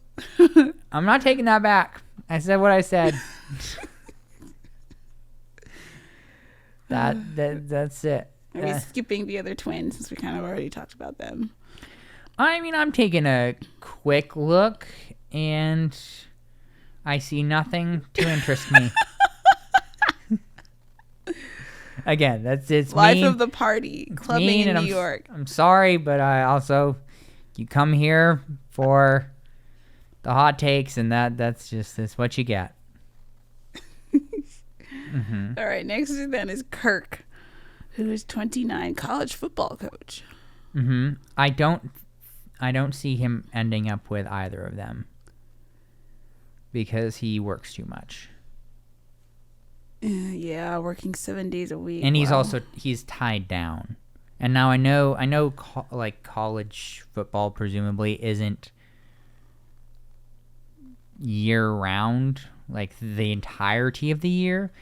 Speaker 1: I'm not taking that back. I said what I said. That's it.
Speaker 2: Are we skipping the other twins since we kind of already talked about them?
Speaker 1: I mean, I'm taking a quick look, and I see nothing to interest me. Again, it's
Speaker 2: Life
Speaker 1: mean.
Speaker 2: of the party, clubbing in New York.
Speaker 1: I'm sorry, but I also, you come here for the hot takes, and that's what you get. Mm-hmm.
Speaker 2: All right, next then is Kirk, who is 29, college football coach.
Speaker 1: Mm-hmm. I don't see him ending up with either of them because he works too much.
Speaker 2: Yeah, working 7 days a week.
Speaker 1: And he's tied down. And now I know college football presumably isn't year round, like the entirety of the year,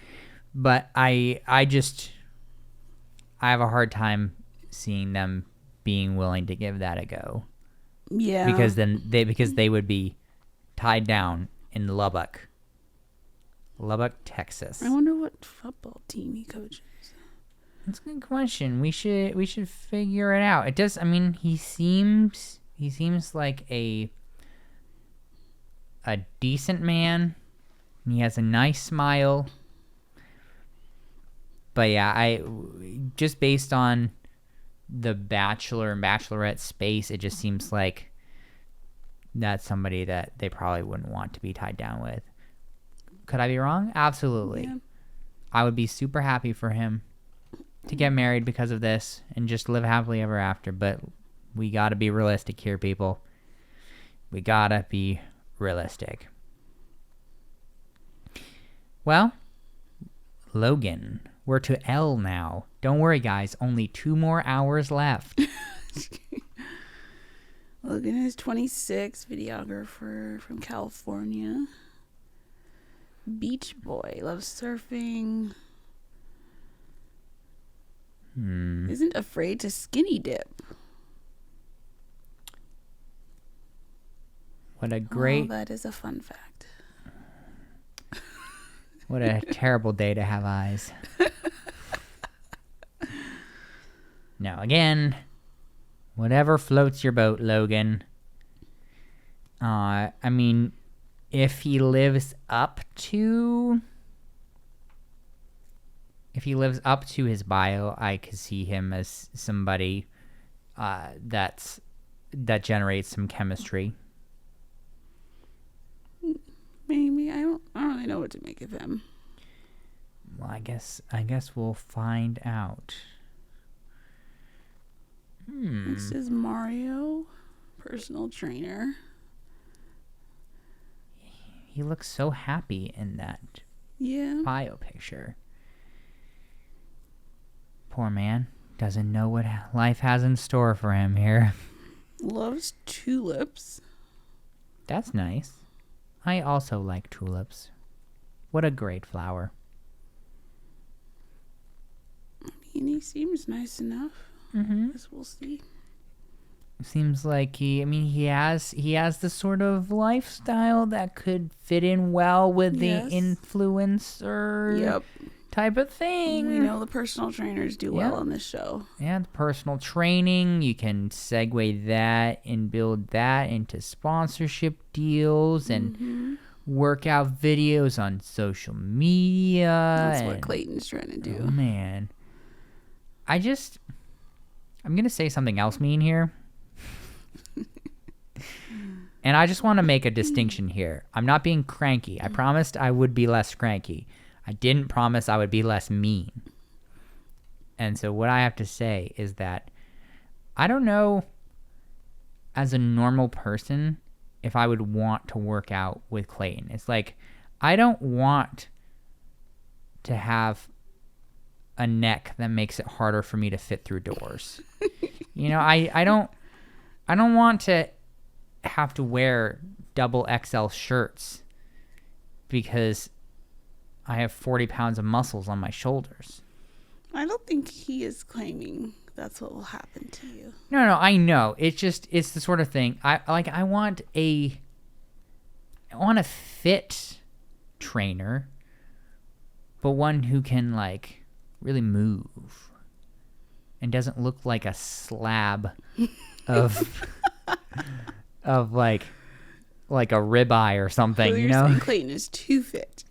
Speaker 1: but I have a hard time seeing them being willing to give that a go.
Speaker 2: Yeah.
Speaker 1: Because they would be tied down in Lubbock, Texas.
Speaker 2: I wonder what football team he coaches.
Speaker 1: That's a good question. We should figure it out. It does. I mean, he seems like a decent man. He has a nice smile. But yeah, I just based on the Bachelor and Bachelorette space, it just seems like that's somebody that they probably wouldn't want to be tied down with. Could I be wrong? Absolutely. Yeah. I would be super happy for him to get married because of this and just live happily ever after. But we got to be realistic here, people. We got to be realistic. Well, Logan. We're to L now. Don't worry, guys. Only 2 more hours left.
Speaker 2: Logan is 26, videographer from California. Beach boy, loves surfing. Isn't afraid to skinny dip.
Speaker 1: What a great...
Speaker 2: Oh, that is a fun fact.
Speaker 1: What a terrible day to have eyes. Now, again, whatever floats your boat, Logan. I mean, if he lives up to his bio, I could see him as somebody that generates some chemistry.
Speaker 2: Maybe I don't really know what to make of him.
Speaker 1: Well, I guess we'll find out.
Speaker 2: Next is Mario, personal trainer.
Speaker 1: He looks so happy in that bio picture. Poor man doesn't know what life has in store for him here.
Speaker 2: Loves tulips.
Speaker 1: That's nice. I also like tulips. What a great flower.
Speaker 2: I mean, he seems nice enough.
Speaker 1: Mm-hmm.
Speaker 2: Guess we'll see.
Speaker 1: Seems like he has the sort of lifestyle that could fit in well with the influencer type of thing.
Speaker 2: We know the personal trainers do well on this show.
Speaker 1: Yeah, the personal training. You can segue that and build that into sponsorship deals and workout videos on social media.
Speaker 2: That's what Clayton's trying to do.
Speaker 1: Oh, man. I'm going to say something else mean here. And I just want to make a distinction here. I'm not being cranky. I promised I would be less cranky. I didn't promise I would be less mean. And so what I have to say is that I don't know, as a normal person, if I would want to work out with Clayton. It's like, I don't want to have a neck that makes it harder for me to fit through doors. You know, I don't want to have to wear double XL shirts because I have 40 pounds of muscles on my shoulders.
Speaker 2: I don't think he is claiming that's what will happen to you.
Speaker 1: No, I know. It's the sort of thing. I want a fit trainer, but one who can like really move and doesn't look like a slab of of like a ribeye or something,
Speaker 2: So
Speaker 1: you
Speaker 2: you're
Speaker 1: know?
Speaker 2: saying Clayton is too fit.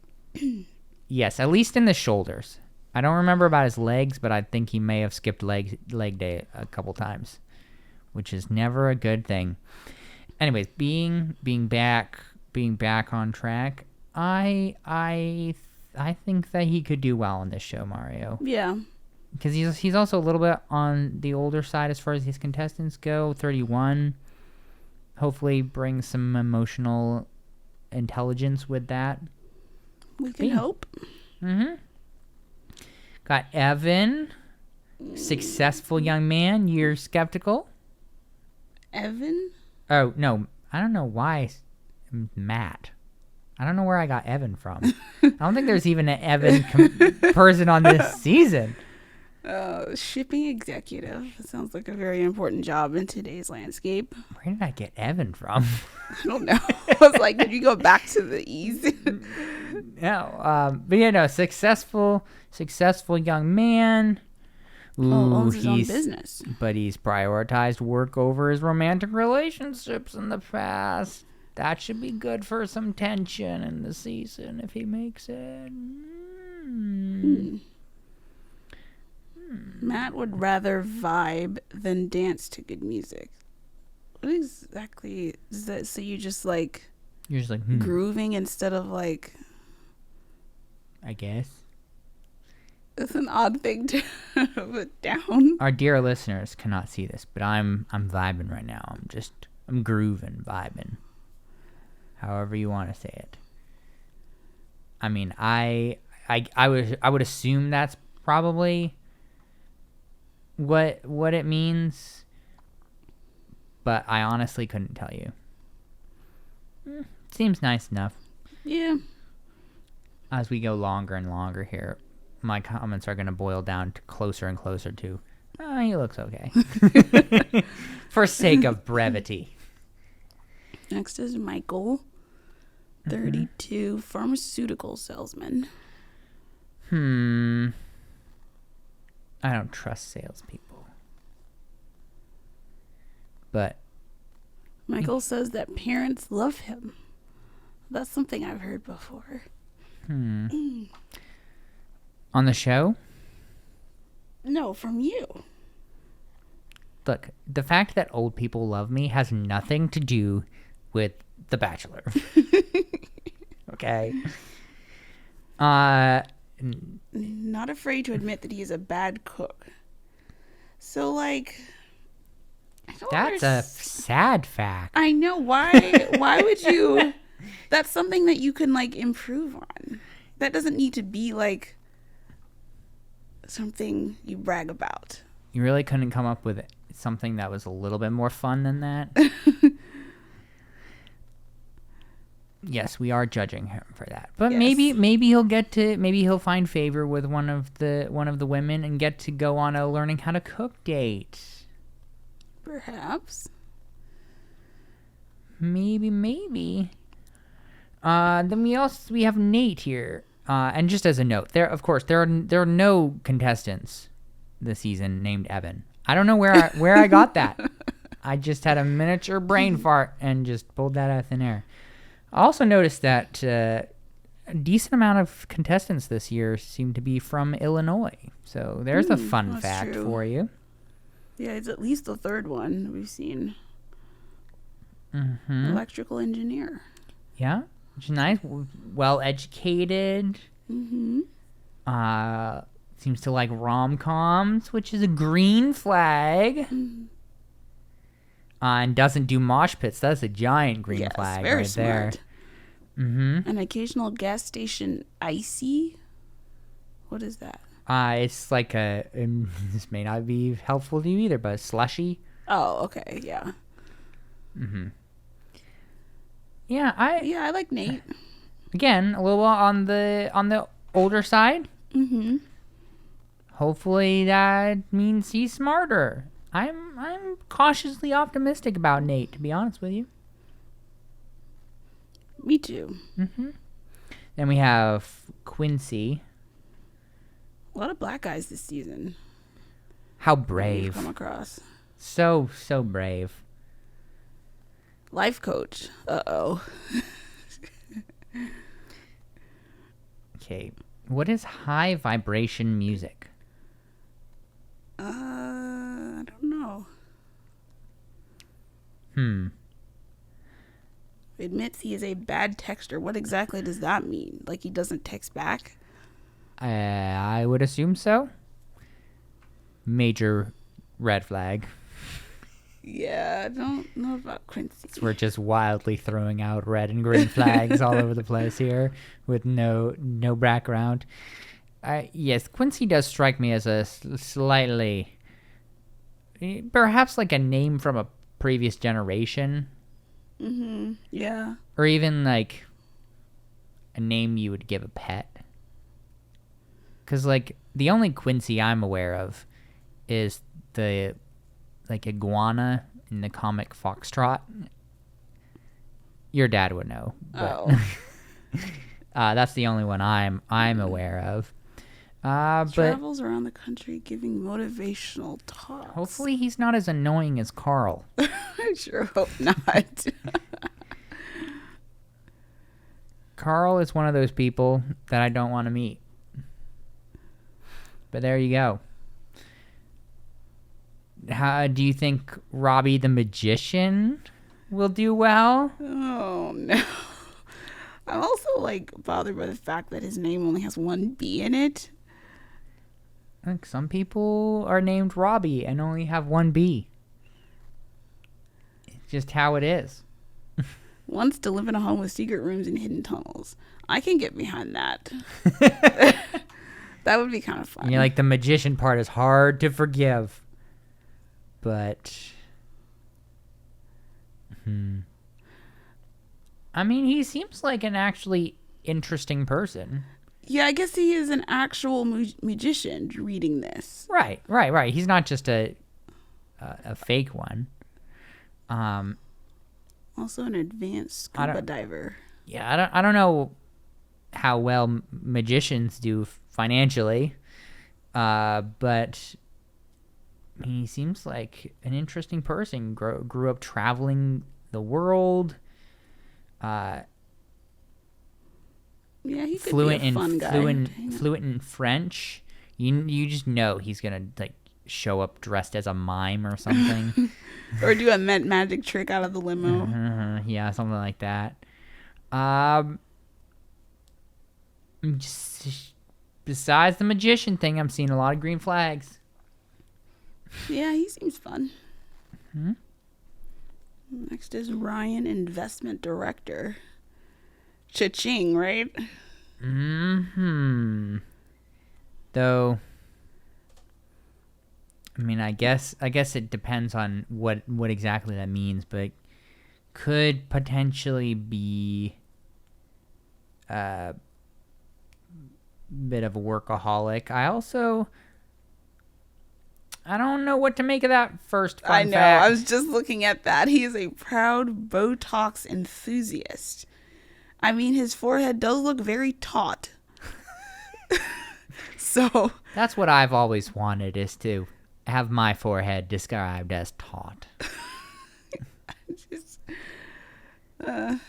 Speaker 1: Yes, at least in the shoulders. I don't remember about his legs, but I think he may have skipped leg day a couple times, which is never a good thing. Anyways, being back on track, I think that he could do well on this show, Mario.
Speaker 2: Yeah.
Speaker 1: Because he's also a little bit on the older side as far as his contestants go. 31. Hopefully brings some emotional intelligence with that.
Speaker 2: We can hope.
Speaker 1: Mm-hmm. Got Evan, successful young man. You're skeptical?
Speaker 2: Evan?
Speaker 1: Oh, no. I don't know why. Matt. I don't know where I got Evan from. I don't think there's even an Evan person on this season.
Speaker 2: Shipping executive. That sounds like a very important job in today's landscape.
Speaker 1: Where did I get Evan from?
Speaker 2: I don't know. I was like, did you go back to the easy?
Speaker 1: No. But yeah, no. Successful young man. Ooh,
Speaker 2: owns his own business.
Speaker 1: But he's prioritized work over his romantic relationships in the past. That should be good for some tension in the season if he makes it.
Speaker 2: Matt would rather vibe than dance to good music. What exactly is that? So you just like...
Speaker 1: You're just like,
Speaker 2: grooving instead of like...
Speaker 1: I guess.
Speaker 2: It's an odd thing to put down.
Speaker 1: Our dear listeners cannot see this, but I'm vibing right now. I'm grooving, vibing. However you want to say it. I mean, I would assume that's probably what it means, but I honestly couldn't tell you. Seems nice enough.
Speaker 2: Yeah.
Speaker 1: As we go longer and longer here, my comments are going to boil down to closer and closer to, he looks okay. For sake of brevity.
Speaker 2: Next is Michael, 32, pharmaceutical salesman.
Speaker 1: I don't trust salespeople. But
Speaker 2: Michael says that parents love him. That's something I've heard before.
Speaker 1: On the show?
Speaker 2: No, from you.
Speaker 1: Look, the fact that old people love me has nothing to do with The Bachelor. Okay.
Speaker 2: Not afraid to admit that he is a bad cook. So, like...
Speaker 1: That's a sad fact.
Speaker 2: I know. Why would you... That's something that you can, like, improve on. That doesn't need to be, like, something you brag about.
Speaker 1: You really couldn't come up with something that was a little bit more fun than that? Yes, we are judging him for that. But
Speaker 2: yes.
Speaker 1: maybe he'll find favor with one of the women and get to go on a learning how to cook date.
Speaker 2: Perhaps.
Speaker 1: Maybe. Then we have Nate here. And just as a note, there are no contestants this season named Evan. I don't know where I got that. I just had a miniature brain fart and just pulled that out of thin air. I also noticed that a decent amount of contestants this year seem to be from Illinois. So there's a fun fact for you.
Speaker 2: Yeah, it's at least the third one we've seen. Electrical engineer.
Speaker 1: Yeah, which is nice. Well educated. Seems to like rom-coms, which is a green flag. And doesn't do mosh pits. That's a giant green flag
Speaker 2: very
Speaker 1: right
Speaker 2: smart.
Speaker 1: there.
Speaker 2: An occasional gas station icy. What is that?
Speaker 1: It's like this may not be helpful to you either, but a slushy.
Speaker 2: Oh, okay, yeah.
Speaker 1: Yeah,
Speaker 2: I like Nate.
Speaker 1: Again, a little on the older side. hopefully that means he's smarter. I'm cautiously optimistic about Nate, to be honest with you.
Speaker 2: Me too.
Speaker 1: Then we have Quincy.
Speaker 2: A lot of black guys this season.
Speaker 1: How
Speaker 2: We've
Speaker 1: brave.
Speaker 2: come across.
Speaker 1: So brave.
Speaker 2: Life coach. Uh-oh.
Speaker 1: Okay. What is high vibration music?
Speaker 2: I don't know. Admits he is a bad texter. What exactly does that mean? Like he doesn't text back?
Speaker 1: I would assume so. Major red flag.
Speaker 2: Yeah, I don't know about Quincy.
Speaker 1: So we're just wildly throwing out red and green flags all over the place here with no background. Yes, Quincy does strike me as a slightly, perhaps like a name from a previous generation.
Speaker 2: Yeah.
Speaker 1: Or even like a name you would give a pet. Because like the only Quincy I'm aware of is the like iguana in the comic Foxtrot. Your dad would know. But that's the only one I'm aware of. But
Speaker 2: travels around the country giving motivational talks.
Speaker 1: Hopefully he's not as annoying as Carl.
Speaker 2: I sure hope not.
Speaker 1: Carl is one of those people that I don't want to meet. But there you go. How do you think Robbie the Magician will do well?
Speaker 2: Oh no. I'm also like bothered by the fact that his name only has one B in it.
Speaker 1: Like some people are named Robbie and only have one B. It's just how it is.
Speaker 2: Wants to live in a home with secret rooms and hidden tunnels. I can get behind that. That would be kind of fun.
Speaker 1: And you're like, the magician part is hard to forgive. But I mean, he seems like an actually interesting person.
Speaker 2: Yeah, I guess he is an actual magician reading this.
Speaker 1: Right. He's not just a fake one.
Speaker 2: Also an advanced scuba diver.
Speaker 1: Yeah, I don't know how well magicians do financially, but he seems like an interesting person. Grew up traveling the world.
Speaker 2: Yeah, he could be a fun guy.
Speaker 1: Fluent in French. You just know he's gonna like show up dressed as a mime or something,
Speaker 2: or do a magic trick out of the limo.
Speaker 1: Yeah, something like that. Just, besides the magician thing, I'm seeing a lot of green flags.
Speaker 2: Yeah, he seems fun. Next is Ryan, investment director. Cha-ching, right?
Speaker 1: Though, I mean, I guess it depends on what exactly that means, but could potentially be a bit of a workaholic. I don't know what to make of that first fun
Speaker 2: I know.
Speaker 1: fact.
Speaker 2: I was just looking at that. He is a proud Botox enthusiast. I mean, his forehead does look very taut. So
Speaker 1: that's what I've always wanted, is to have my forehead described as taut.
Speaker 2: that's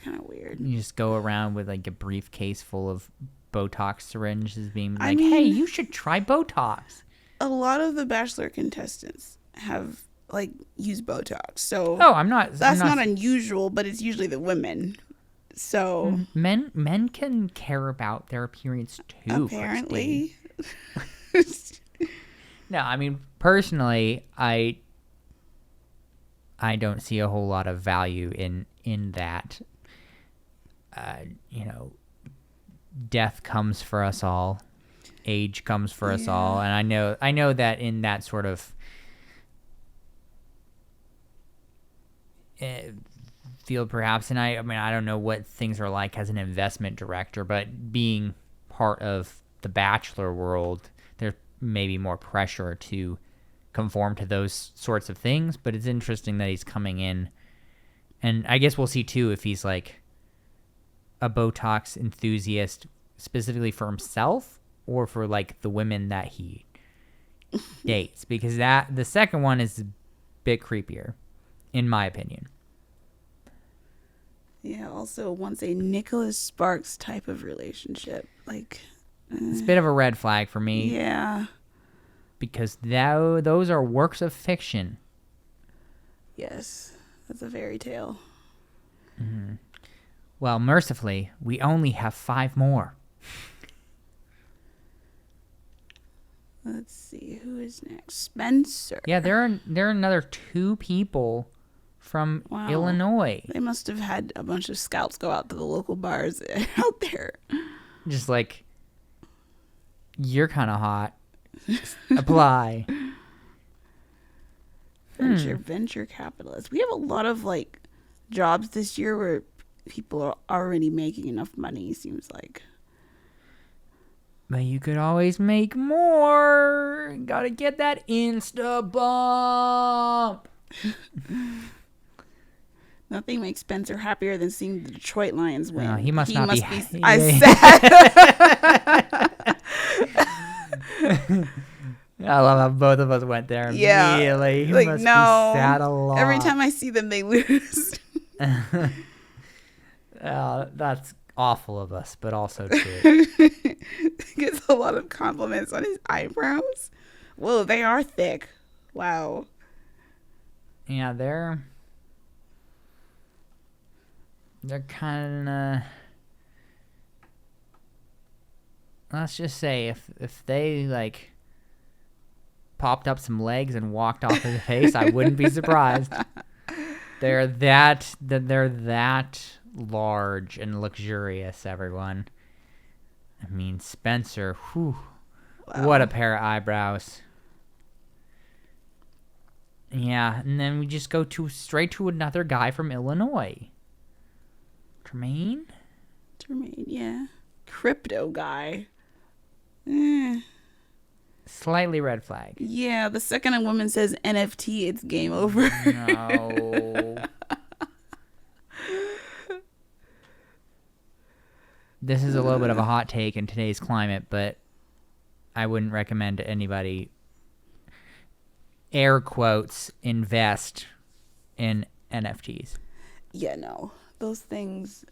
Speaker 2: kind of weird.
Speaker 1: You just go around with like a briefcase full of Botox syringes, being like, "Hey, you should try Botox."
Speaker 2: A lot of the Bachelor contestants have like used Botox, so
Speaker 1: that's
Speaker 2: not unusual, but it's usually the women. So
Speaker 1: men can care about their appearance too.
Speaker 2: Apparently.
Speaker 1: No, I mean, personally, I don't see a whole lot of value in that. Death comes for us all, age comes for us all, and I know that in that sort of field, perhaps, and I mean, I don't know what things are like as an investment director, but being part of the Bachelor world, there's maybe more pressure to conform to those sorts of things. But it's interesting that he's coming in, and I guess we'll see too if he's like a Botox enthusiast specifically for himself or for like the women that he dates, because that the second one is a bit creepier, in my opinion.
Speaker 2: Yeah, also wants a Nicholas Sparks type of relationship. Like,
Speaker 1: it's a bit of a red flag for me.
Speaker 2: Yeah.
Speaker 1: Because those are works of fiction.
Speaker 2: Yes, that's a fairy tale.
Speaker 1: Mm-hmm. Well, mercifully, we only have 5 more.
Speaker 2: Let's see, who is next? Spencer.
Speaker 1: Yeah, there are another 2 people from Illinois.
Speaker 2: They must have had a bunch of scouts go out to the local bars out there.
Speaker 1: Just like, you're kind of hot. Apply.
Speaker 2: Venture capitalist. We have a lot of like jobs this year where people are already making enough money, seems like.
Speaker 1: But you could always make more. Gotta get that Insta bump.
Speaker 2: Nothing makes Spencer happier than seeing the Detroit Lions win.
Speaker 1: No, he must not be. I love how both of us went there immediately.
Speaker 2: Yeah, like,
Speaker 1: must
Speaker 2: no.
Speaker 1: Be sad a lot.
Speaker 2: Every time I see them, they lose.
Speaker 1: That's awful of us, but also true.
Speaker 2: He gets a lot of compliments on his eyebrows. Whoa, they are thick. Wow.
Speaker 1: Yeah, they're kind of. Let's just say if they like popped up some legs and walked off his face, I wouldn't be surprised. They're that large and luxurious, everyone. I mean, Spencer, whew, wow. What a pair of eyebrows. Yeah, and then we just go straight to another guy from Illinois. Tremaine,
Speaker 2: yeah. Crypto guy.
Speaker 1: Slightly red flag.
Speaker 2: Yeah, the second a woman says NFT, it's game over.
Speaker 1: No. This is a little bit of a hot take in today's climate, but I wouldn't recommend anybody, air quotes, invest in NFTs.
Speaker 2: Yeah, no. Those things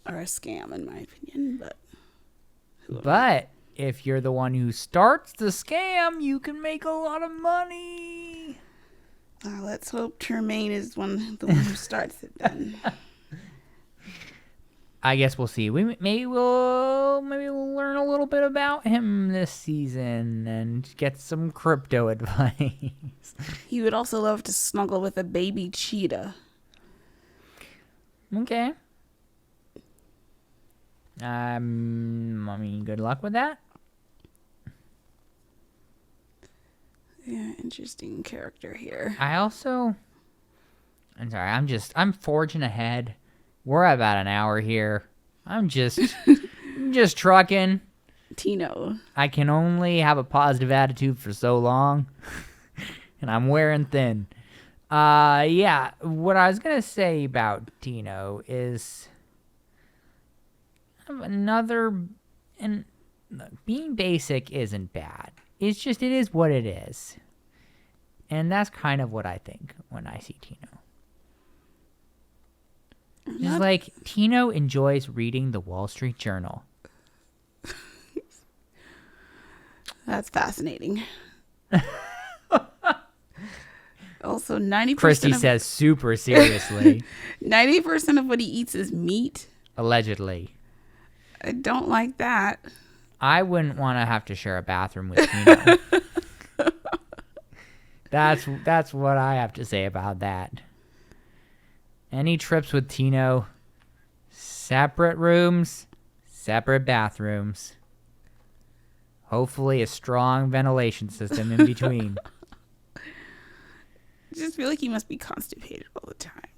Speaker 2: are a scam, in my opinion,
Speaker 1: But if you're the one who starts the scam, you can make a lot of money.
Speaker 2: Let's hope Tremaine is the one who starts it then.
Speaker 1: I guess we'll see. Maybe we'll learn a little bit about him this season and get some crypto advice.
Speaker 2: He would also love to snuggle with a baby cheetah.
Speaker 1: Okay. I mean, good luck with that.
Speaker 2: Yeah, interesting character here.
Speaker 1: I'm sorry, I'm forging ahead. We're about an hour here. I'm just trucking.
Speaker 2: Tino.
Speaker 1: I can only have a positive attitude for so long. And I'm wearing thin. Yeah, what I was going to say about Tino is and being basic isn't bad. It's just, it is what it is. And that's kind of what I think when I see Tino. It's like Tino enjoys reading the Wall Street Journal.
Speaker 2: That's fascinating. Also, 90%.
Speaker 1: Christy says super seriously.
Speaker 2: 90% of what he eats is meat.
Speaker 1: Allegedly.
Speaker 2: I don't like that.
Speaker 1: I wouldn't want to have to share a bathroom with Tino. That's what I have to say about that. Any trips with Tino, separate rooms, separate bathrooms. Hopefully a strong ventilation system in between.
Speaker 2: I just feel like he must be constipated all the time.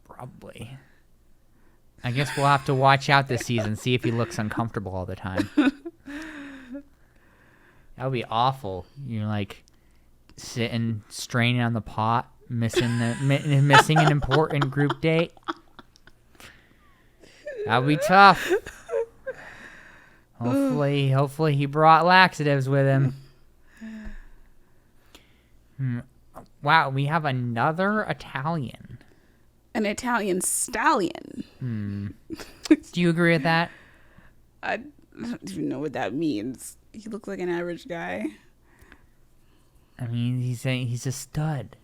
Speaker 1: Probably. I guess we'll have to watch out this season, see if he looks uncomfortable all the time. That would be awful. You're like sitting, straining on the pot, missing an important group date. That would be tough. Hopefully he brought laxatives with him. Wow, we have another Italian.
Speaker 2: An Italian stallion.
Speaker 1: Do you agree with that?
Speaker 2: I don't even know what that means. He looks like an average guy.
Speaker 1: I mean, he's a stud.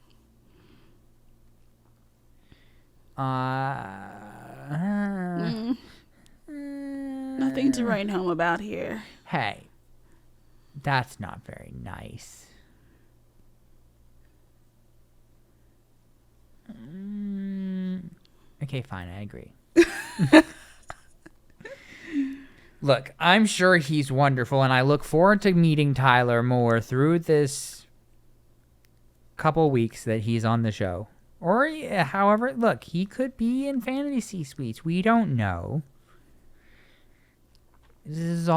Speaker 2: Nothing to write home about here.
Speaker 1: Hey, that's not very nice. Okay, fine, I agree. Look, I'm sure he's wonderful, and I look forward to meeting Tyler more through this couple weeks that he's on the show. Or, however, look, he could be in fantasy suites. We don't know. It's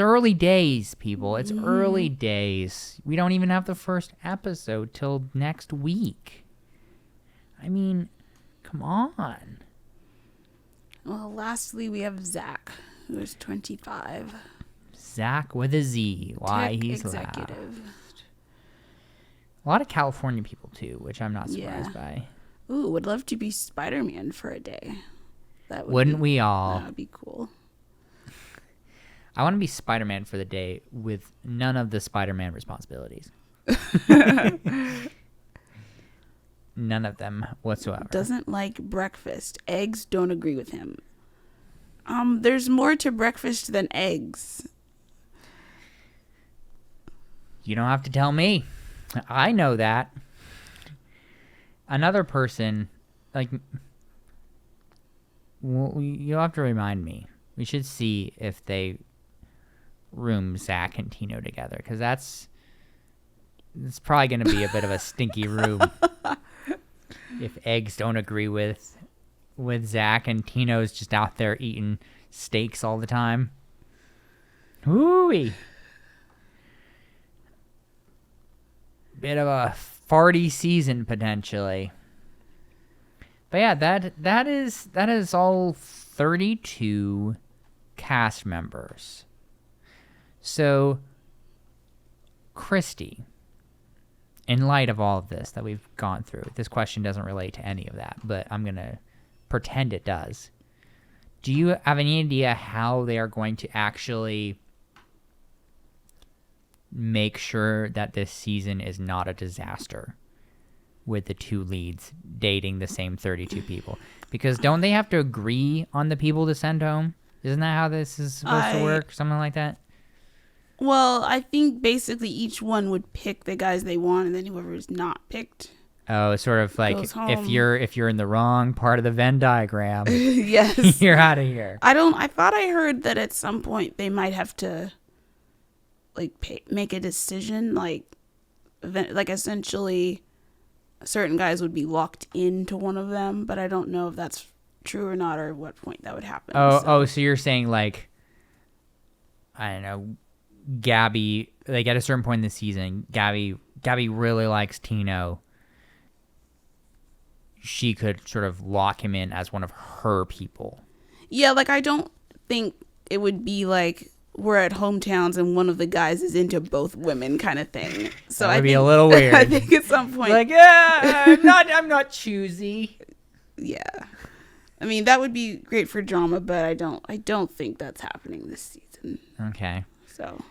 Speaker 1: early days, people. It's early days. We don't even have the first episode till next week. I mean, come on.
Speaker 2: Well, lastly, we have Zach, who is 25.
Speaker 1: Zach with a Z. Why
Speaker 2: Tech
Speaker 1: he's
Speaker 2: executive.
Speaker 1: loud. A lot of California people, too, which I'm not surprised by.
Speaker 2: Ooh, would love to be Spider-Man for a day.
Speaker 1: Wouldn't we all?
Speaker 2: That would be cool.
Speaker 1: I want to be Spider-Man for the day with none of the Spider-Man responsibilities. None of them whatsoever.
Speaker 2: Doesn't like breakfast. Eggs don't agree with him. There's more to breakfast than eggs.
Speaker 1: You don't have to tell me. I know that. Another person, like, well, you'll have to remind me. We should see if they room Zach and Tino together, because it's probably going to be a bit of a stinky room. If eggs don't agree with Zach and Tino's just out there eating steaks all the time. Ooh-wee. Bit of a farty season potentially. But yeah, that is all 32 cast members. So, Christy, in light of all of this that we've gone through, this question doesn't relate to any of that, but I'm going to pretend it does. Do you have any idea how they are going to actually make sure that this season is not a disaster with the two leads dating the same 32 people? Because don't they have to agree on the people to send home? Isn't that how this is supposed to work? Something like that?
Speaker 2: Well, I think basically each one would pick the guys they want, and then whoever is not picked.
Speaker 1: Oh, it's sort of like if you're in the wrong part of the Venn diagram,
Speaker 2: yes,
Speaker 1: you're out of here.
Speaker 2: I thought I heard that at some point they might have to make a decision, like essentially certain guys would be locked into one of them, but I don't know if that's true or not, or at what point that would happen.
Speaker 1: So you're saying, like, I don't know, Gabby, like at a certain point in the season, Gabby really likes Tino. She could sort of lock him in as one of her people. Yeah,
Speaker 2: like I don't think it would be like we're at hometowns and one of the guys is into both women kind of thing. So
Speaker 1: that would be a little weird.
Speaker 2: I think at some point,
Speaker 1: like, I'm not choosy.
Speaker 2: Yeah, I mean that would be great for drama, but I don't think that's happening this season.
Speaker 1: Okay.
Speaker 2: So.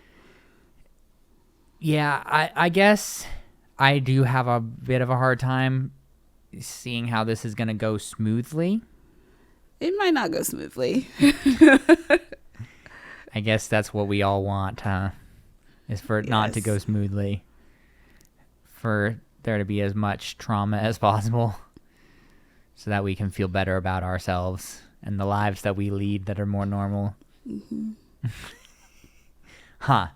Speaker 1: Yeah, I guess I do have a bit of a hard time seeing how this is going to go smoothly.
Speaker 2: It might not go smoothly.
Speaker 1: I guess that's what we all want, huh? Is for it not to go smoothly. For there to be as much trauma as possible. So that we can feel better about ourselves and the lives that we lead that are more normal.
Speaker 2: Mm-hmm.
Speaker 1: Huh.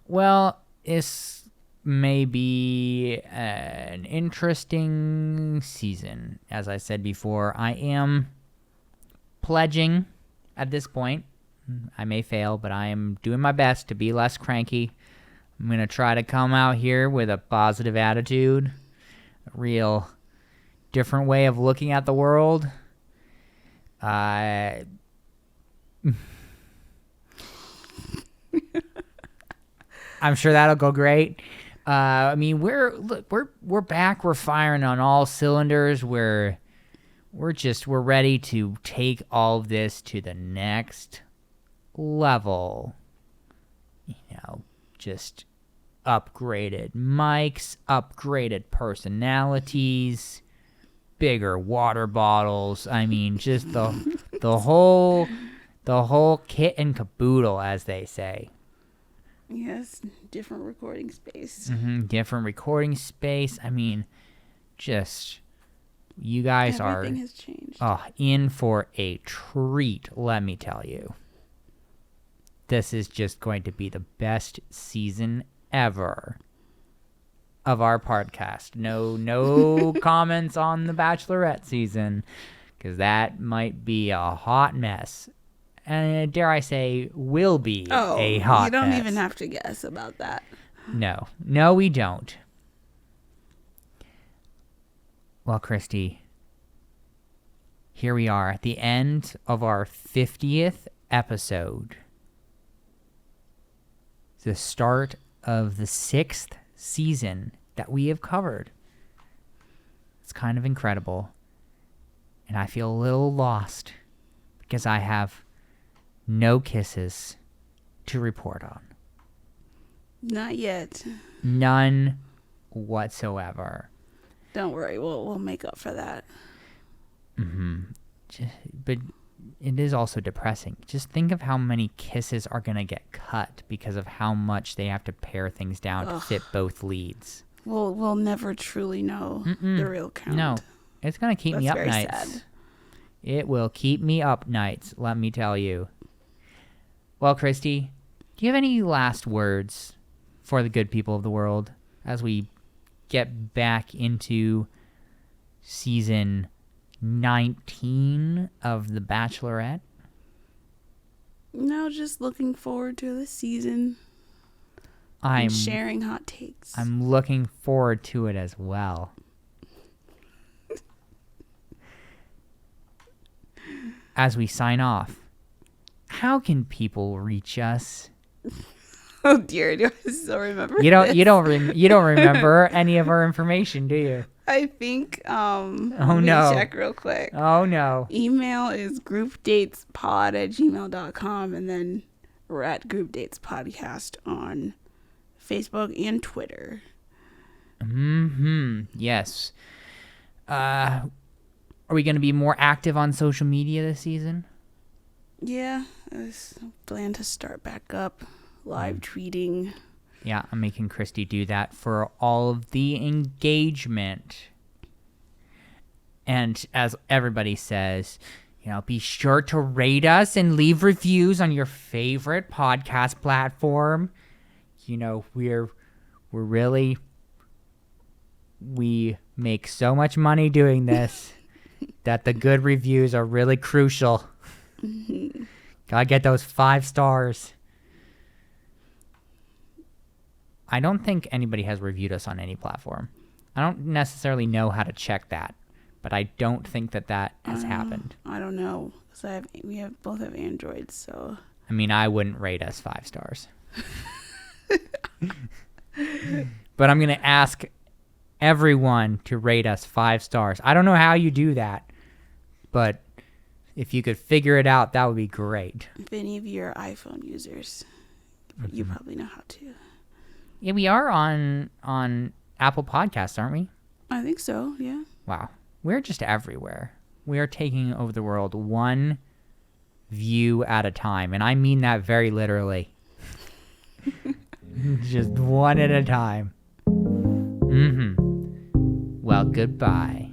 Speaker 1: Well, this may be an interesting season. As I said before, I am pledging at this point. I may fail, but I am doing my best to be less cranky. I'm going to try to come out here with a positive attitude, a real different way of looking at the world. I'm sure that'll go great. I mean, we're back. We're firing on all cylinders. We're ready to take all of this to the next level. You know, just upgraded mics, upgraded personalities, bigger water bottles. I mean, just the whole kit and caboodle, as they say.
Speaker 2: Yes, different recording space.
Speaker 1: Different recording space. I mean, just you guys
Speaker 2: Everything has changed.
Speaker 1: In for a treat, let me tell you. This is just going to be the best season ever of our podcast. No comments on the Bachelorette season, because that might be a hot mess. And dare I say, will be a hot mess.
Speaker 2: You don't even have to guess about that.
Speaker 1: No, we don't. Well, Christy, here we are at the end of our 50th episode. The start of the 6th season that we have covered. It's kind of incredible. And I feel a little lost because I have no kisses to report on.
Speaker 2: Not yet.
Speaker 1: None whatsoever.
Speaker 2: Don't worry, we'll make up for that.
Speaker 1: But it is also depressing. Just think of how many kisses are going to get cut because of how much they have to pare things down to fit both leads.
Speaker 2: We'll never truly know the real count.
Speaker 1: No, it's going to keep me up nights. Sad. It will keep me up nights, let me tell you. Well, Christy, do you have any last words for the good people of the world as we get back into season 19 of The Bachelorette?
Speaker 2: No, just looking forward to the season. I'm sharing hot takes.
Speaker 1: I'm looking forward to it as well. As we sign off, how can people reach us?
Speaker 2: Oh dear, do I still remember?
Speaker 1: You don't remember any of our information, do you?
Speaker 2: I think. Let me check real quick.
Speaker 1: Oh no.
Speaker 2: Email is groupdatespod@gmail.com, and then we're at Group Dates Podcast on Facebook and Twitter.
Speaker 1: Yes. Are we going to be more active on social media this season?
Speaker 2: Yeah, I plan to start back up live tweeting.
Speaker 1: Yeah, I'm making Christy do that for all of the engagement. And as everybody says, be sure to rate us and leave reviews on your favorite podcast platform. We make so much money doing this that the good reviews are really crucial. Gotta get those 5 stars. I don't think anybody has reviewed us on any platform. I don't necessarily know how to check that, but I don't think that has happened.
Speaker 2: I don't know, because we both have Androids, so.
Speaker 1: I mean, I wouldn't rate us 5 stars. But I'm going to ask everyone to rate us 5 stars. I don't know how you do that, but if you could figure it out, that would be great.
Speaker 2: If any of you are iPhone users, you probably know how to.
Speaker 1: Yeah, we are on Apple Podcasts, aren't we?
Speaker 2: I think so, yeah.
Speaker 1: Wow. We're just everywhere. We are taking over the world one view at a time, and I mean that very literally. Just one at a time. Well, goodbye.